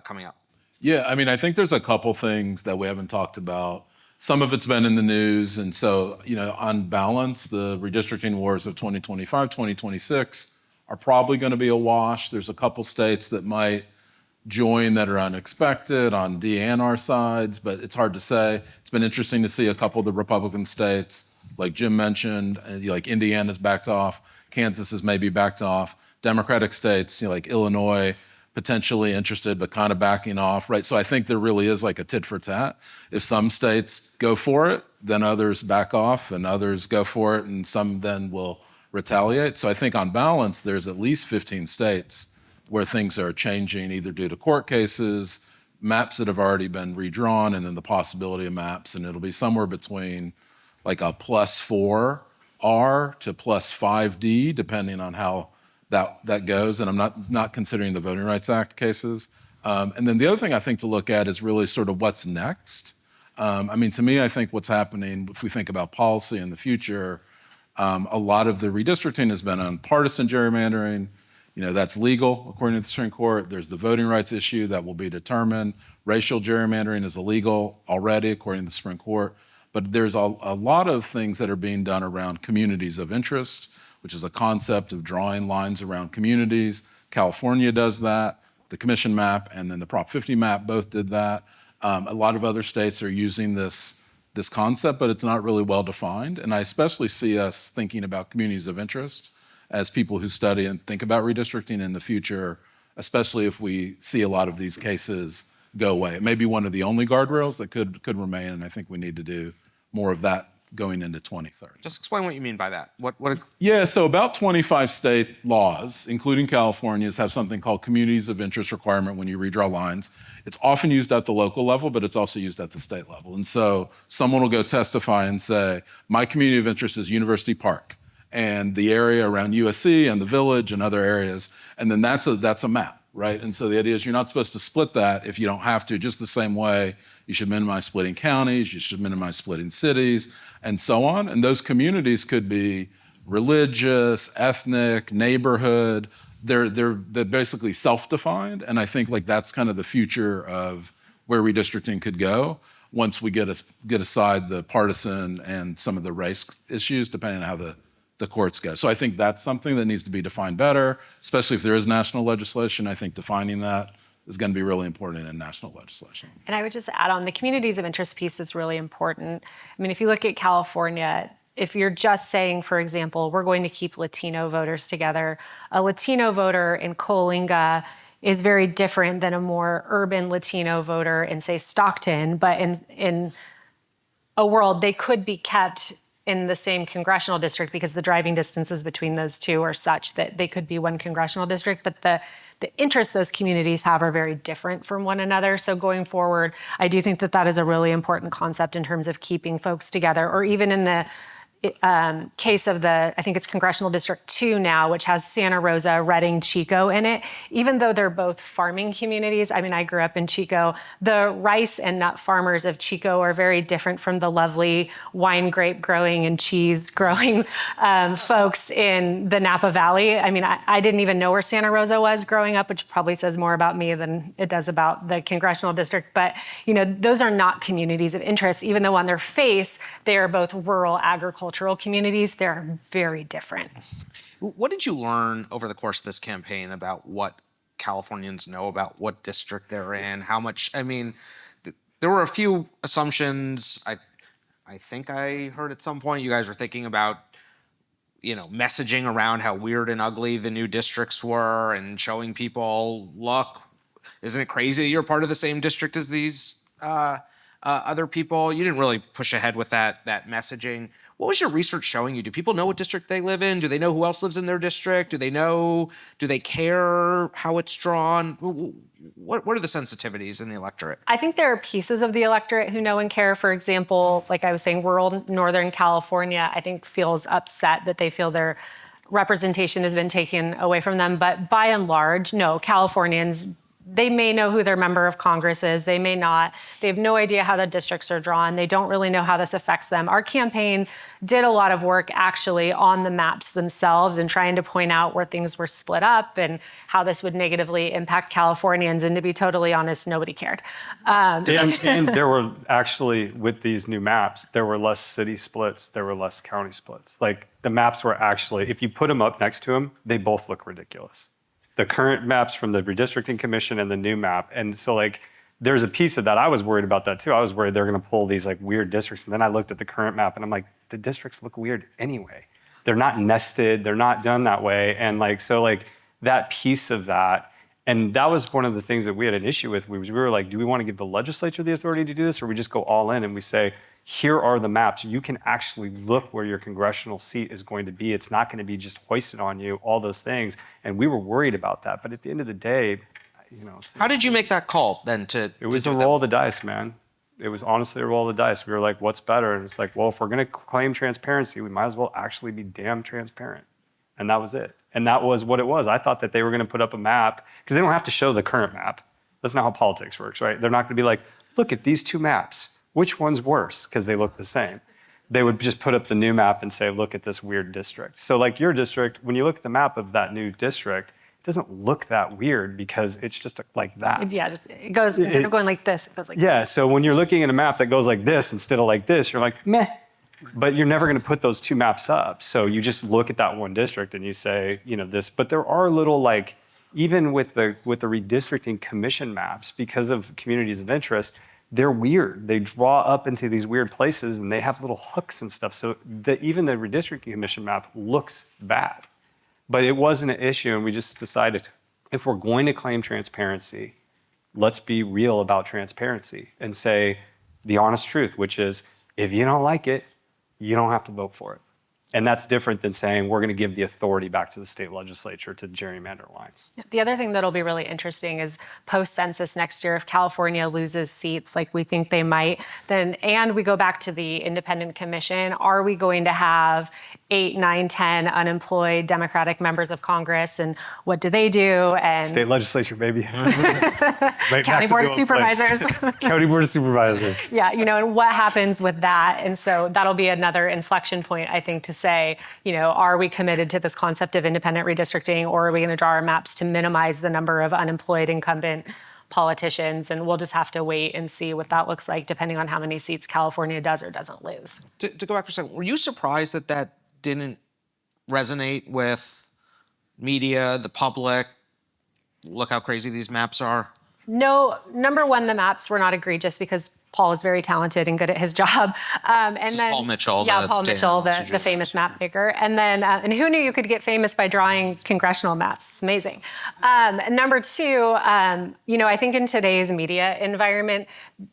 coming up? Yeah, I think there's a couple things that we haven't talked about. Some of it's been in the news, and so, on balance, the redistricting wars of 2025, 2026 are probably going to be a wash. There's a couple states that might join that are unexpected on D and R sides, but it's hard to say. It's been interesting to see a couple of the Republican states, like Jim mentioned, like Indiana's backed off, Kansas has maybe backed off, Democratic states, like Illinois, potentially interested but kind of backing off, right? So I think there really is like a tit for tat. If some states go for it, then others back off, and others go for it, and some then will retaliate. So I think on balance, there's at least 15 states where things are changing either due to court cases, maps that have already been redrawn, and then the possibility of maps. And it'll be somewhere between like a +4R to +5D, depending on how that goes. And I'm not considering the Voting Rights Act cases. And then the other thing I think to look at is really sort of what's next. I mean, to me, I think what's happening, if we think about policy in the future, a lot of the redistricting has been on partisan gerrymandering. That's legal, according to the Supreme Court. There's the voting rights issue that will be determined. Racial gerrymandering is illegal already, according to the Supreme Court. But there's a lot of things that are being done around communities of interest, which is a concept of drawing lines around communities. California does that. The commission map and then the Prop 50 map both did that. A lot of other states are using this concept, but it's not really well defined. And I especially see us thinking about communities of interest as people who study and think about redistricting in the future, especially if we see a lot of these cases go away. It may be one of the only guardrails that could remain, and I think we need to do more of that going into 2030. Just explain what you mean by that. Yeah, so about 25 state laws, including California's, have something called communities of interest requirement when you redraw lines. It's often used at the local level, but it's also used at the state level. And so someone will go testify and say, my community of interest is University Park and the area around USC and the Village and other areas, and then that's a map, right? And so the idea is you're not supposed to split that if you don't have to, just the same way you should minimize splitting counties, you should minimize splitting cities, and so on. And those communities could be religious, ethnic, neighborhood. They're basically self-defined, and I think like that's kind of the future of where redistricting could go once we get aside the partisan and some of the race issues, depending on how the courts go. So I think that's something that needs to be defined better, especially if there is national legislation. I think defining that is going to be really important in national legislation. And I would just add on, the communities of interest piece is really important. I mean, if you look at California, if you're just saying, for example, we're going to keep Latino voters together, a Latino voter in Coalinga is very different than a more urban Latino voter in, say, Stockton, but in a world they could be kept in the same congressional district because the driving distances between those two are such that they could be one congressional district, but the interests those communities have are very different from one another. So going forward, I do think that is a really important concept in terms of keeping folks together, or even in the case of I think it's Congressional District 2 now, which has Santa Rosa, Redding, Chico in it, even though they're both farming communities. I mean, I grew up in Chico. The rice and nut farmers of Chico are very different from the lovely wine grape growing and cheese growing folks in the Napa Valley. I mean, I didn't even know where Santa Rosa was growing up, which probably says more about me than it does about the Congressional District. But, those are not communities of interest, even though on their face, they are both rural agricultural communities. They're very different. What did you learn over the course of this campaign about what Californians know about what district they're in? How much, I mean, there were a few assumptions. I think I heard at some point you guys were thinking about, messaging around how weird and ugly the new districts were and showing people, look, isn't it crazy that you're part of the same district as these other people? You didn't really push ahead with that messaging. What was your research showing you? Do people know what district they live in? Do they know who else lives in their district? Do they care how it's drawn? What are the sensitivities in the electorate? I think there are pieces of the electorate who know and care. For example, like I was saying, rural Northern California, I think feels upset that they feel their representation has been taken away from them. But by and large, no, Californians, they may know who their member of Congress is. They may not. They have no idea how the districts are drawn. They don't really know how this affects them. Our campaign did a lot of work actually on the maps themselves and trying to point out where things were split up and how this would negatively impact Californians. And to be totally honest, nobody cared. And there were actually, with these new maps, there were less city splits, there were less county splits. Like the maps were actually, if you put them up next to them, they both look ridiculous. the current maps from the Redistricting Commission and the new map. And so like, there's a piece of that. I was worried about that too. I was worried they're going to pull these like weird districts. And then I looked at the current map and I'm like, the districts look weird anyway. They're not nested. They're not done that way. And like, so like that piece of that, and that was one of the things that we had an issue with. We were like, do we want to give the legislature the authority to do this, or we just go all in and we say, here are the maps. You can actually look where your congressional seat is going to be. It's not going to be just hoisted on you, all those things. And we were worried about that. But at the end of the day, you know. How did you make that call then It was a roll of the dice, man. It was honestly a roll of the dice. We were like, what's better? And it's like, well, if we're going to claim transparency, we might as well actually be damn transparent. And that was it. And that was what it was. I thought that they were going to put up a map, because they don't have to show the current map. That's not how politics works, right? They're not going to be like, look at these two maps. Which one's worse? Because they look the same. They would just put up the new map and say, look at this weird district. So like your district, when you look at the map of that new district, it doesn't look that weird because it's just like that. Yeah, it goes, instead of going like this, it goes like Yeah, this. so when you're looking at a map that goes like this instead of like this, you're like, meh. But you're never going to put those two maps up. So you just look at that one district and you say, you know, this. But there are little like, even with the redistricting commission maps, because of communities of interest, they're weird. They draw up into these weird places and they have little hooks and stuff. So even the redistricting commission map looks bad. But it wasn't an issue, and we just decided, if we're going to claim transparency, let's be real about transparency and say the honest truth, which is, if you don't like it, you don't have to vote for it. And that's different than saying we're going to give the authority back to the state legislature to gerrymander lines. The other thing that'll be really interesting is post-census next year, if California loses seats like we think they might, then, and we go back to the independent commission, are we going to have 8, 9, 10 unemployed Democratic members of Congress, and what do they do? And State legislature, baby. Right, County Board of Supervisors. County Board of Supervisors. Yeah, you know, and what happens with that? And so that'll be another inflection point, I think, to say, you know, are we committed to this concept of independent redistricting, or are we going to draw our maps to minimize the number of unemployed incumbent politicians? And we'll just have to wait and see what that looks like, depending on how many seats California does or doesn't lose. To go back for a second, were you surprised that that didn't resonate with media, the public? Look how crazy these maps are. No, number one, the maps were not egregious because Paul is very talented and good at his job. And This is then Paul Mitchell, yeah, the Paul Dana Mitchell, Williamson the famous map maker. And then, and who knew you could get famous by drawing congressional maps? It's amazing. And number two, you know, I think in today's media environment,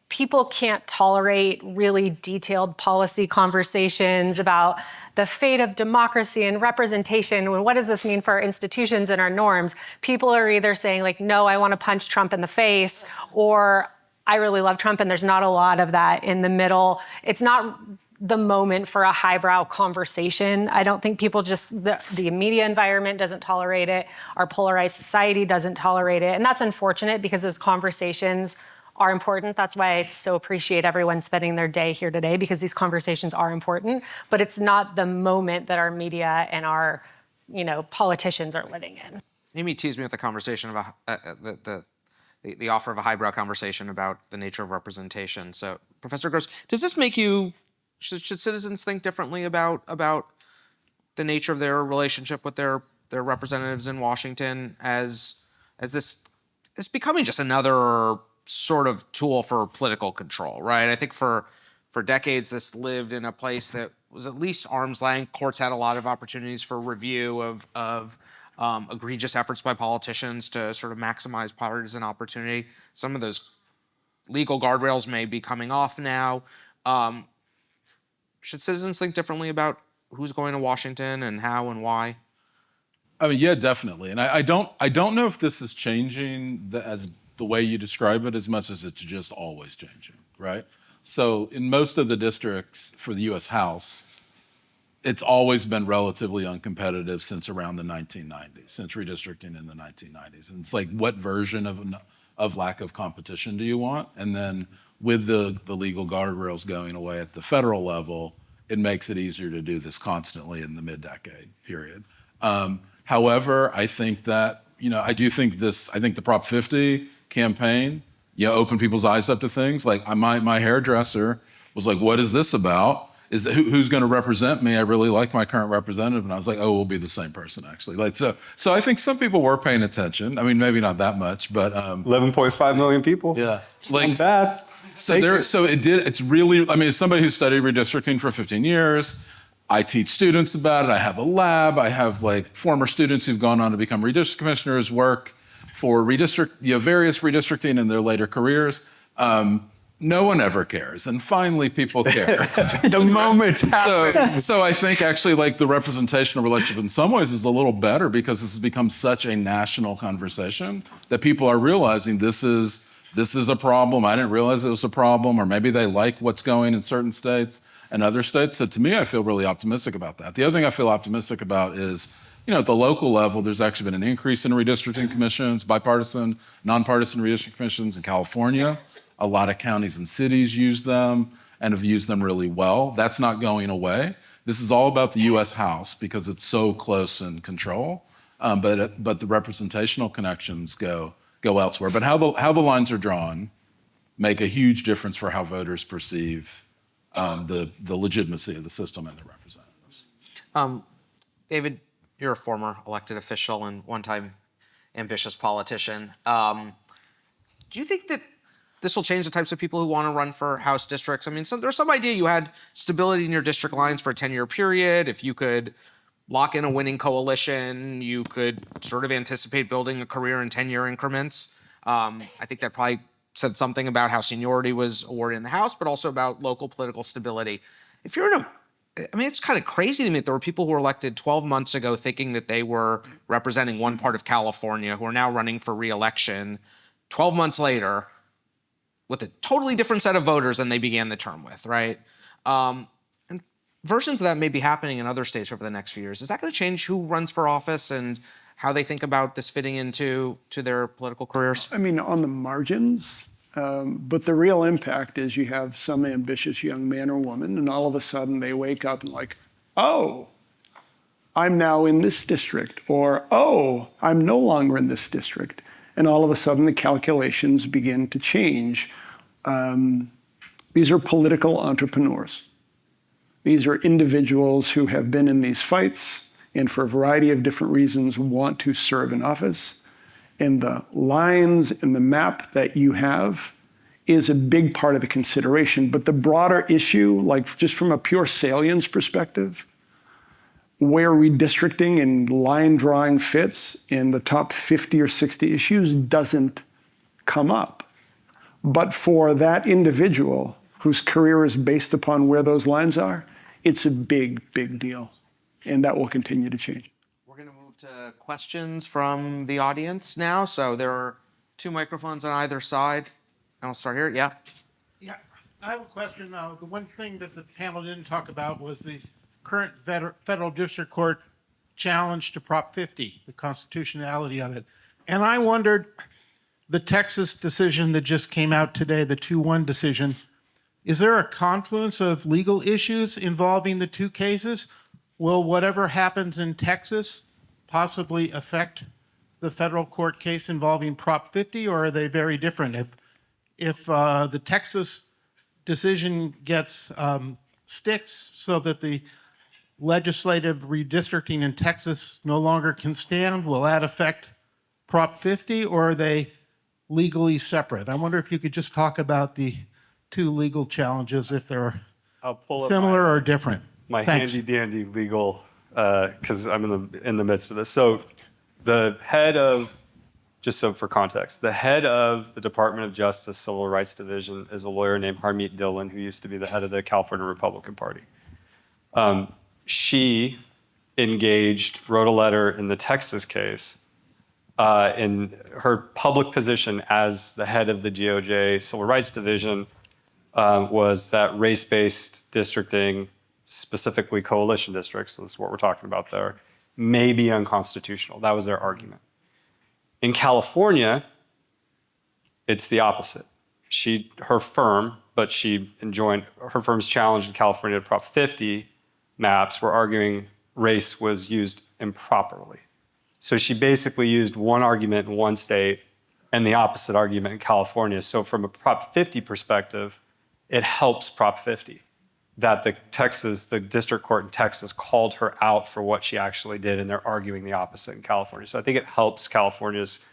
people can't tolerate really detailed policy conversations about the fate of democracy and representation. And what does this mean for our institutions and our norms? People are either saying like, no, I want to punch Trump in the face, or I really love Trump, and there's not a lot of that in the middle. It's not the moment for a highbrow conversation. I don't think people just, the media environment doesn't tolerate it. Our polarized society doesn't tolerate it. And that's unfortunate because those conversations are important. That's why I so appreciate everyone spending their day here today, because these conversations are important, but it's not the moment that our media and our, you know, politicians are living in. Amy teased me with the conversation of the offer of a highbrow conversation about the nature of representation. So, Professor Grose, does this make you, should citizens think differently about the nature of their relationship with their representatives in Washington as this is becoming just another sort of tool for political control, right? I think for decades this lived in a place that was at least arm's length. Courts had a lot of opportunities for review of egregious efforts by politicians to sort of maximize partisan opportunity. Some of those legal guardrails may be coming off now. Should citizens think differently about who's going to Washington and how and why? I mean, yeah, definitely. And I don't know if this is changing as the way you describe it as much as it's just always changing, right? So in most of the districts for the U.S. House, it's always been relatively uncompetitive since around the 1990s, since redistricting in the 1990s. And it's like, what version of lack of competition do you want? And then with the legal guardrails going away at the federal level, it makes it easier to do this constantly in the mid-decade period. However, I think that, you know, I think the Prop 50 campaign, you know, opened people's eyes up to things. Like my hairdresser was like, what is this about? is who's going to represent me? I really like my current representative. And I was like, oh, we'll be the same person, actually. Like, so I think some people were paying attention. I mean, maybe not that much, but 11.5 million people. yeah, It's not bad. It's really, I mean, as somebody who studied redistricting for 15 years, I teach students about it. I have a lab. I have like former students who've gone on to become redistrict commissioners, work for various redistricting in their later careers. No one ever cares, and finally people care. The moment happens. So I think actually like the representational relationship in some ways is a little better because this has become such a national conversation that people are realizing this is a problem. I didn't realize it was a problem, or maybe they like what's going in certain states and other states. So to me, I feel really optimistic about that. The other thing I feel optimistic about is, at the local level, there's actually been an increase in redistricting commissions, bipartisan, nonpartisan redistricting commissions in California. A lot of counties and cities use them and have used them really well. That's not going away. This is all about the U.S. House because it's so close in control, but the representational connections go elsewhere. But how the lines are drawn make a huge difference for how voters perceive the legitimacy of the system and the representatives. David, you're a former elected official and one-time ambitious politician. Do you think that this will change the types of people who want to run for House districts? I mean, there's some idea you had stability in your district lines for a 10-year period. If you could lock in a winning coalition, you could sort of anticipate building a career in 10-year increments. I think that probably said something about how seniority was awarded in the House, but also about local political stability. If you're it's kind of crazy to me that there were people who were elected 12 months ago thinking that they were representing one part of California who are now running for re-election 12 months later with a totally different set of voters than they began the term with, right? And versions of that may be happening in other states over the next few years. Is that going to change who runs for office and how they think about this fitting into their political careers? I mean, on the margins, but the real impact is you have some ambitious young man or woman, and all of a sudden they wake up and like, oh, I'm now in this district, or oh, I'm no longer in this district. And all of a sudden the calculations begin to change. These are political entrepreneurs. These are individuals who have been in these fights and for a variety of different reasons want to serve in office. And the lines and the map that you have is a big part of the consideration. But the broader issue, like just from a pure salience perspective, where redistricting and line drawing fits in the top 50 or 60 issues doesn't come up. But for that individual whose career is based upon where those lines are, it's a big, big deal. And that will continue to change. We're going to move to questions from the audience now. So there are 2 microphones on either side. I'll start here. Yeah. Yeah, I have a question. The one thing that the panel didn't talk about was the current federal district court challenge to Prop 50, the constitutionality of it. And I wondered, the Texas decision that just came out today, the 2-1 decision, is there a confluence of legal issues involving the 2 cases? Will whatever happens in Texas possibly affect the federal court case involving Prop 50, or are they very different? If the Texas decision gets sticks so that the legislative redistricting in Texas no longer can stand, will that affect Prop 50, or are they legally separate? I wonder if you could just talk about the 2 legal challenges, if they're similar or different. My Thanks. handy dandy legal, because I'm in the midst of this. So the head of, just so for context, the head of the Department of Justice Civil Rights Division is a lawyer named Harmeet Dillon, who used to be the head of the California Republican Party. She wrote a letter in the Texas case. In her public position as the head of the DOJ Civil Rights Division was that race-based districting, specifically coalition districts, so this is what we're talking about there, may be unconstitutional. That was their argument. In California, it's the opposite. Her firm's challenge in California to Prop 50 maps were arguing race was used improperly. So she basically used one argument in one state and the opposite argument in California. So from a Prop 50 perspective, it helps Prop 50. that the district court in Texas called her out for what she actually did, and they're arguing the opposite in California. So I think it helps California's,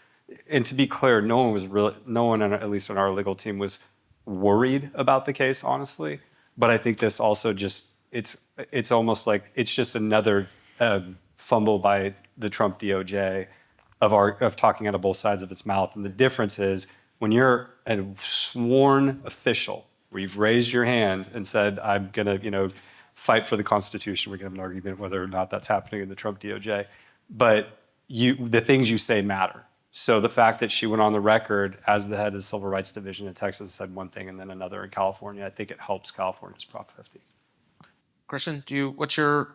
and to be clear, no one, at least on our legal team, was worried about the case, honestly. But I think this also just, it's almost like it's just another fumble by the Trump DOJ of talking out of both sides of its mouth. And the difference is when you're a sworn official, where you've raised your hand and said, I'm going to, fight for the Constitution. We're going to have an argument whether or not that's happening in the Trump DOJ. But the things you say matter. So the fact that she went on the record as the head of the Civil Rights Division in Texas said one thing and then another in California, I think it helps California's Prop 50. Christian, what should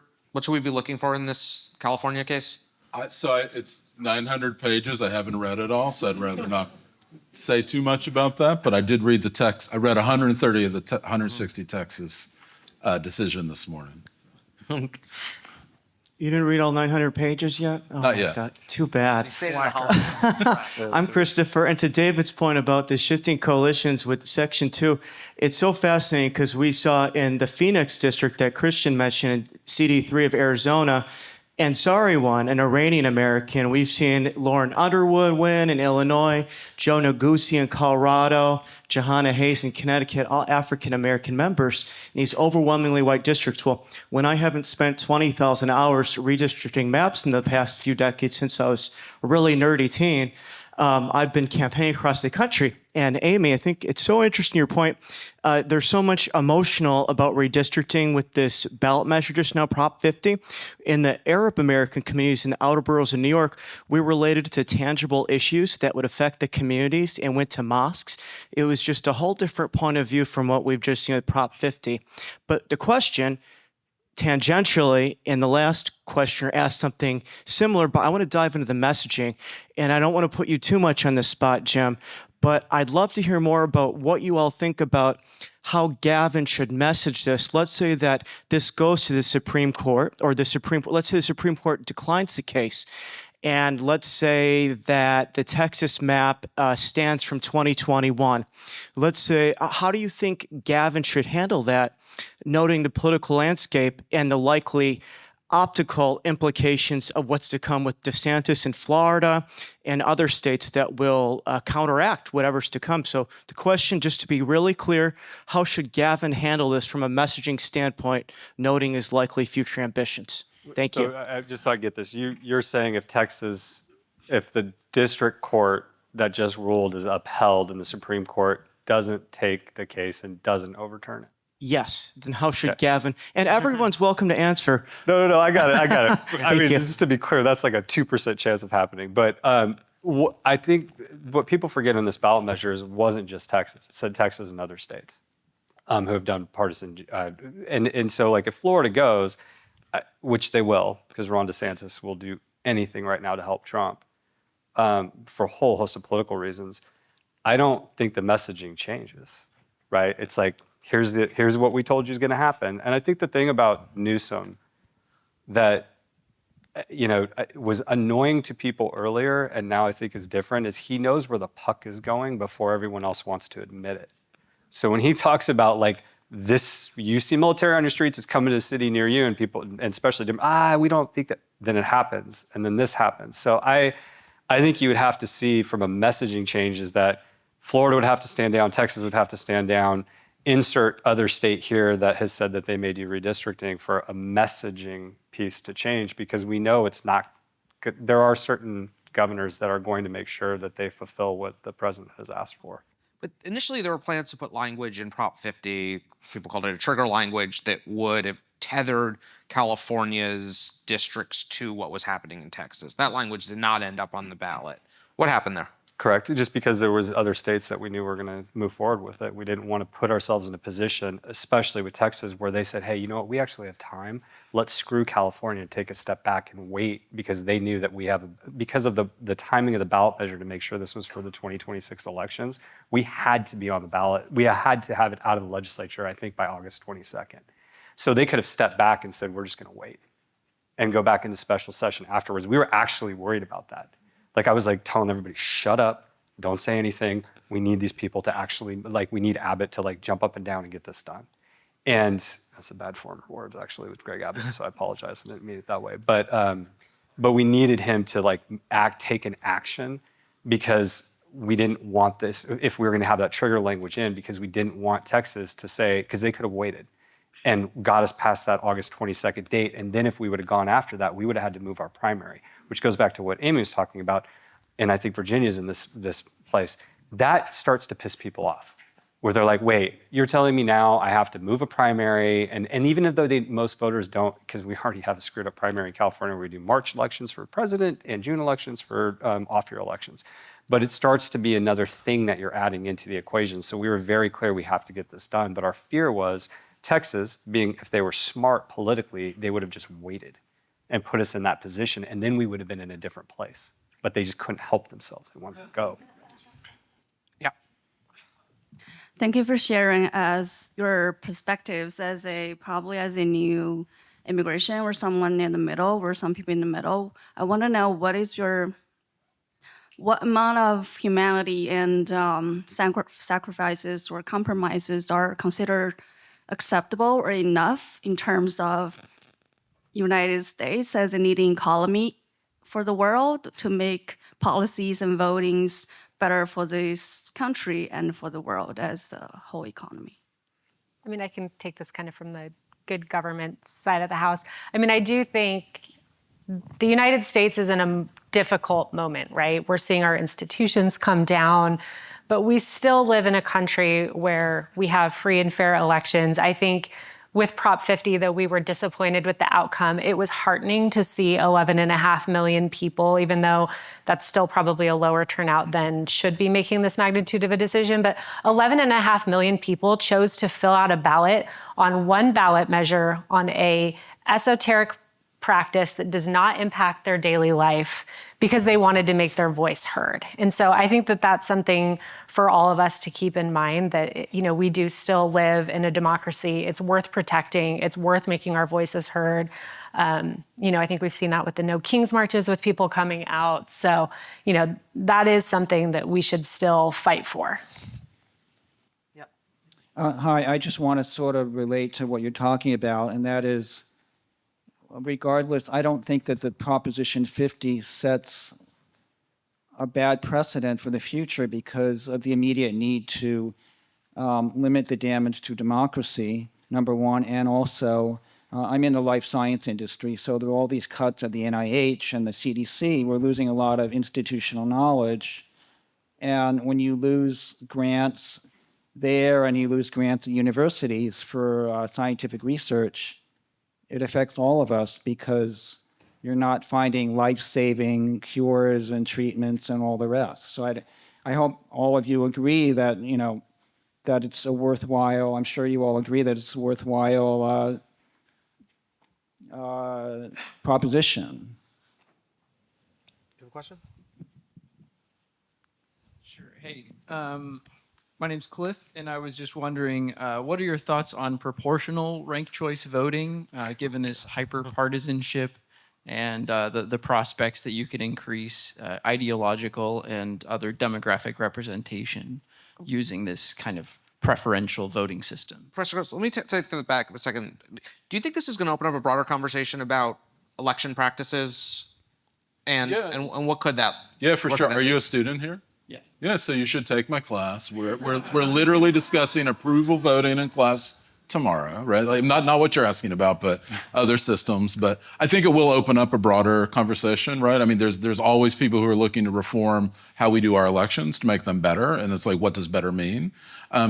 we be looking for in this California case? It's 900 pages. I haven't read it all, so I'd rather not say too much about that. But I did read the text. I read 130 of the 160 Texas decision this morning. You didn't read all 900 pages yet? Oh, Not my yet. God. Too bad. I'm Christopher, and to David's point about the shifting coalitions with Section 2, it's so fascinating because we saw in the Phoenix district that Christian mentioned, CD3 of Arizona, Ansari won, an Iranian American. We've seen Lauren Underwood win in Illinois, Joe Negussi in Colorado, Johanna Hayes in Connecticut, all African American members in these overwhelmingly white districts. Well, when I haven't spent 20,000 hours redistricting maps in the past few decades since I was a really nerdy teen, I've been campaigning across the country. And Amy, I think it's so interesting your point. There's so much emotional about redistricting with this ballot measure just now, Prop 50. In the Arab American communities in the outer boroughs of New York, we related to tangible issues that would affect the communities and went to mosques. It was just a whole different point of view from what we've just seen with Prop 50. But the question, tangentially, in the last questioner asked something similar, but I want to dive into the messaging. And I don't want to put you too much on the spot, Jim, but I'd love to hear more about what you all think about how Gavin should message this. Let's say that this goes to the Supreme Court, or let's say the Supreme Court declines the case. And let's say that the Texas map stands from 2021. Let's say, how do you think Gavin should handle that, noting the political landscape and the likely optical implications of what's to come with DeSantis in Florida and other states that will counteract whatever's to come? So the question, just to be really clear, how should Gavin handle this from a messaging standpoint, noting his likely future ambitions? Thank you. Just so I get this, you're saying if the district court that just ruled is upheld and the Supreme Court doesn't take the case and doesn't overturn it? Yes. Then how should Gavin? And everyone's welcome to answer. No, I got it. I mean, you. just to be clear, that's like a 2% chance of happening. But I think what people forget in this ballot measure is it wasn't just Texas. It said Texas and other states who have done partisan. And so like if Florida goes, which they will, because Ron DeSantis will do anything right now to help Trump for a whole host of political reasons, I don't think the messaging changes, right? It's like, here's what we told you is going to happen. And I think the thing about Newsom that was annoying to people earlier and now I think is different is he knows where the puck is going before everyone else wants to admit it. So when he talks about like this, you see military on your streets, is coming to a city near you, and people, and especially we don't think that, then it happens, and then this happens. So I think you would have to see from a messaging change is that Florida would have to stand down, Texas would have to stand down, insert other state here that has said that they may do redistricting for a messaging piece to change, because we know it's not good. There are certain governors that are going to make sure that they fulfill what the president has asked for. But initially there were plans to put language in Prop 50, people called it a trigger language, that would have tethered California's districts to what was happening in Texas. That language did not end up on the ballot. What happened there? Correct. Just because there was other states that we knew were going to move forward with it. We didn't want to put ourselves in a position, especially with Texas, where they said, hey, you know what, we actually have time. Let's screw California and take a step back and wait, because they knew that because of the timing of the ballot measure to make sure this was for the 2026 elections, we had to be on the ballot. We had to have it out of the legislature, I think, by August 22nd. So they could have stepped back and said, we're just going to wait and go back into special session afterwards. We were actually worried about that. Like I was like telling everybody, shut up, don't say anything. We need these people to actually, we need Abbott to jump up and down and get this done. And that's a bad form of words, actually, with Greg Abbott, so I apologize. I didn't mean it that way. But we needed him to like take an action because we didn't want this, if we were going to have that trigger language in, because we didn't want Texas to say, because they could have waited and got us past that August 22nd date. And then if we would have gone after that, we would have had to move our primary, which goes back to what Amy was talking about. And I think Virginia's in this place. That starts to piss people off, where they're like, wait, you're telling me now I have to move a primary, and even though most voters don't, because we already have a screwed up primary in California where we do March elections for president and June elections for off-year elections. But it starts to be another thing that you're adding into the equation. So we were very clear we have to get this done. But our fear was Texas, if they were smart politically, they would have just waited and put us in that position, and then we would have been in a different place. But they just couldn't help themselves. They wanted to go. Yeah. Thank you for sharing your perspectives probably as a new immigration or someone in the middle or some people in the middle. I want to know what amount of humanity and sacrifices or compromises are considered acceptable or enough in terms of United States as a leading economy for the world to make policies and votings better for this country and for the world as a whole economy. I mean, I can take this kind of from the good government side of the house. I mean, I do think the United States is in a difficult moment, right? We're seeing our institutions come down, but we still live in a country where we have free and fair elections. I think with Prop 50, though we were disappointed with the outcome, it was heartening to see 11.5 million people, even though that's still probably a lower turnout than should be making this magnitude of a decision. But 11.5 million people chose to fill out a ballot on one ballot measure on a esoteric practice that does not impact their daily life because they wanted to make their voice heard. And so I think that that's something for all of us to keep in mind, that, you know, we do still live in a democracy. It's worth protecting. It's worth making our voices heard. You know, I think we've seen that with the No Kings marches with people coming out. So, you know, that is something that we should still fight for. Hi, I just want to sort of relate to what you're talking about, and that is, regardless, I don't think that the Proposition 50 sets a bad precedent for the future because of the immediate need to limit the damage to democracy, number one, and also I'm in the life science industry, so there are all these cuts at the NIH and the CDC. We're losing a lot of institutional knowledge, and when you lose grants there and you lose grants at universities for scientific research, it affects all of us because you're not finding life-saving cures and treatments and all the rest. So I hope all of you agree that, you know, that it's a worthwhile, I'm sure you all agree that it's a worthwhile proposition. Do you have a question? Sure. Hey, my name's Cliff, and I was just wondering, what are your thoughts on proportional ranked choice voting, given this hyper-partisanship and the prospects that you could increase ideological and other demographic representation using this kind of preferential voting system? Professor Grose, let me take that back a second. Do you think this is going to open up a broader conversation about election practices? And what could that? Yeah, for sure. Are you a student here? Yeah. Yeah, so you should take my class. We're literally discussing approval voting in class tomorrow, right? Like not what you're asking about, but other systems. But I think it will open up a broader conversation, right? I mean, there's always people who are looking to reform how we do our elections to make them better, and it's like, what does better mean?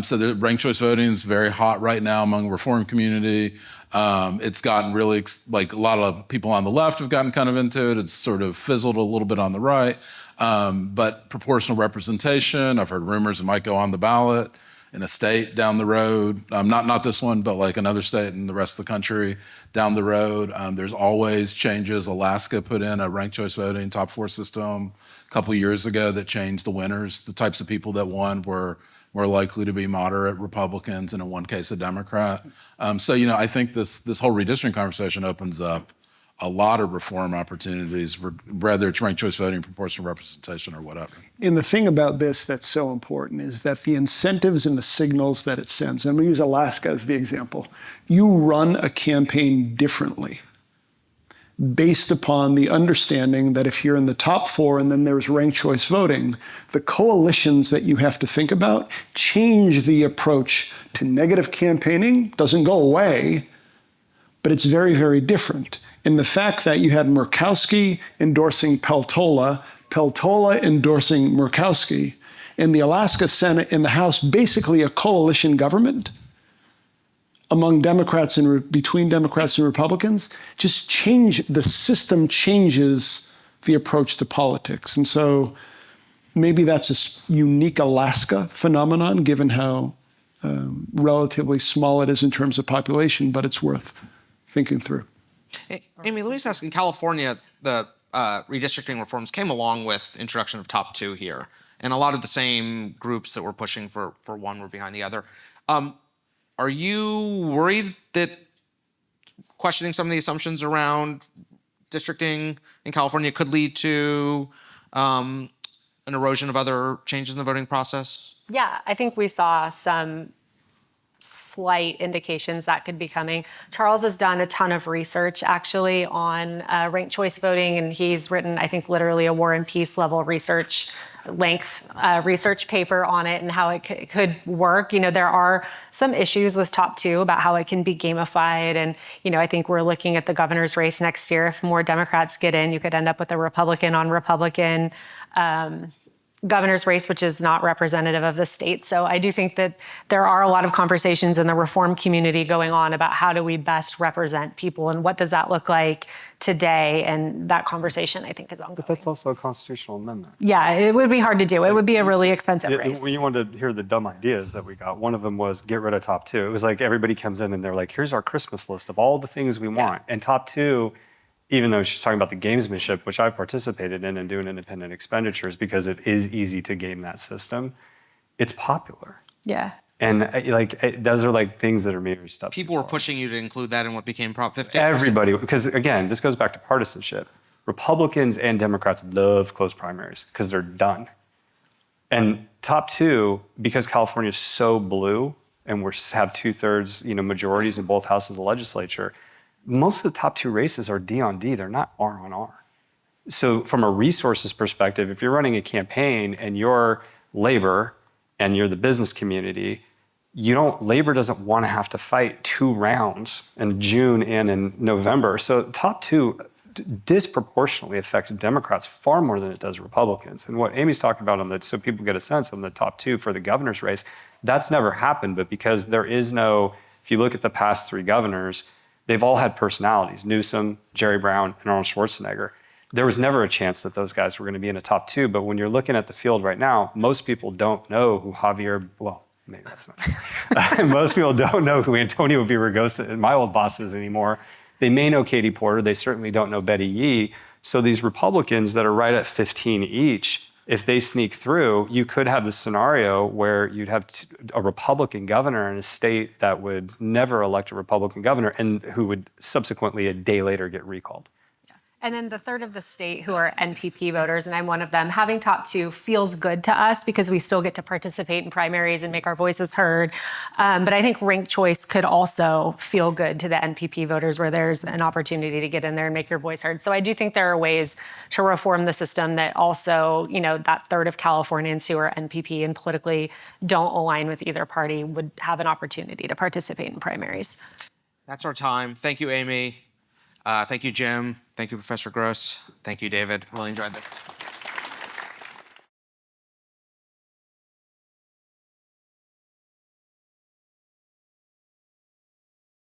So the ranked choice voting is very hot right now among the reform community. It's gotten really, like, a lot of people on the left have gotten kind of into it. It's sort of fizzled a little bit on the right. But proportional representation, I've heard rumors it might go on the ballot in a state down the road. Not this one, but like another state in the rest of the country down the road. There's always changes. Alaska put in a ranked choice voting top four system a couple of years ago that changed the winners. The types of people that won were more likely to be moderate Republicans and in one case a Democrat. So, you know, I think this whole redistricting conversation opens up a lot of reform opportunities, whether it's ranked choice voting, proportional representation, or whatever. And the thing about this that's so important is that the incentives and the signals that it sends, and we use Alaska as the example, you run a campaign differently based upon the understanding that if you're in the top 4 and then there's ranked choice voting, the coalitions that you have to think about change the approach to negative campaigning. Doesn't go away, but it's very, very different. And the fact that you had Murkowski endorsing Peltola, Peltola endorsing Murkowski, and the Alaska Senate and the House basically a coalition government among Democrats and between Democrats and Republicans, just the system changes the approach to politics. And so maybe that's a unique Alaska phenomenon, given how relatively small it is in terms of population, but it's worth thinking through. Hey, Amy, let me just ask, in California, the redistricting reforms came along with introduction of top 2 here. And a lot of the same groups that were pushing for one were behind the other. Are you worried that questioning some of the assumptions around districting in California could lead to an erosion of other changes in the voting process? Yeah, I think we saw some slight indications that could be coming. Charles has done a ton of research actually on ranked choice voting, and he's written, I think, literally a War and Peace level research paper on it and how it could work. You know, there are some issues with top 2 about how it can be gamified. And, you know, I think we're looking at the governor's race next year. If more Democrats get in, you could end up with a Republican on Republican governor's race, which is not representative of the state. So I do think that there are a lot of conversations in the reform community going on about how do we best represent people and what does that look like today. And that conversation, I think, is ongoing. But that's also a constitutional amendment. Yeah, it would be hard to do. It would be a really expensive race. When you wanted to hear the dumb ideas that we got, one of them was get rid of top 2. It was like everybody comes in and they're like, here's our Christmas list of all the things we want. And top 2, even though she's talking about the gamesmanship, which I've participated in and doing independent expenditures because it is easy to game that system, it's popular. Yeah. And those are like things that are maybe stuff. People were pushing you to include that in what became Prop 50? Everybody, because again, this goes back to partisanship. Republicans and Democrats love close primaries because they're done. And top 2, because California is so blue and we have 2/3, majorities in both houses of the legislature, most of the top 2 races are D on D. They're not R on R. So from a resources perspective, if you're running a campaign and you're labor and you're the business community, labor doesn't want to have to fight 2 rounds in June and in November. So top 2 disproportionately affects Democrats far more than it does Republicans. And what Amy's talking about so people get a sense on the top 2 for the governor's race, that's never happened. But because there is if you look at the past 3 governors, they've all had personalities, Newsom, Jerry Brown, and Arnold Schwarzenegger. There was never a chance that those guys were going to be in a top 2, but when you're looking at the field right now, most people don't know who maybe that's not true. Most people don't know who Antonio Villaraigosa and my old boss is anymore. They may know Katie Porter, they certainly don't know Betty Yee. So these Republicans that are right at 15 each, if they sneak through, you could have this scenario where you'd have a Republican governor in a state that would never elect a Republican governor and who would subsequently a day later get recalled. And then the third of the state who are NPP voters, and I'm one of them, having top 2 feels good to us because we still get to participate in primaries and make our voices heard. But I think ranked choice could also feel good to the NPP voters where there's an opportunity to get in there and make your voice heard. So I do think there are ways to reform the system that also, that third of Californians who are NPP and politically don't align with either party would have an opportunity to participate in primaries. That's our time. Thank you, Amy. Thank you, Jim. Thank you, Professor Grose. Thank you, David. Really enjoyed this.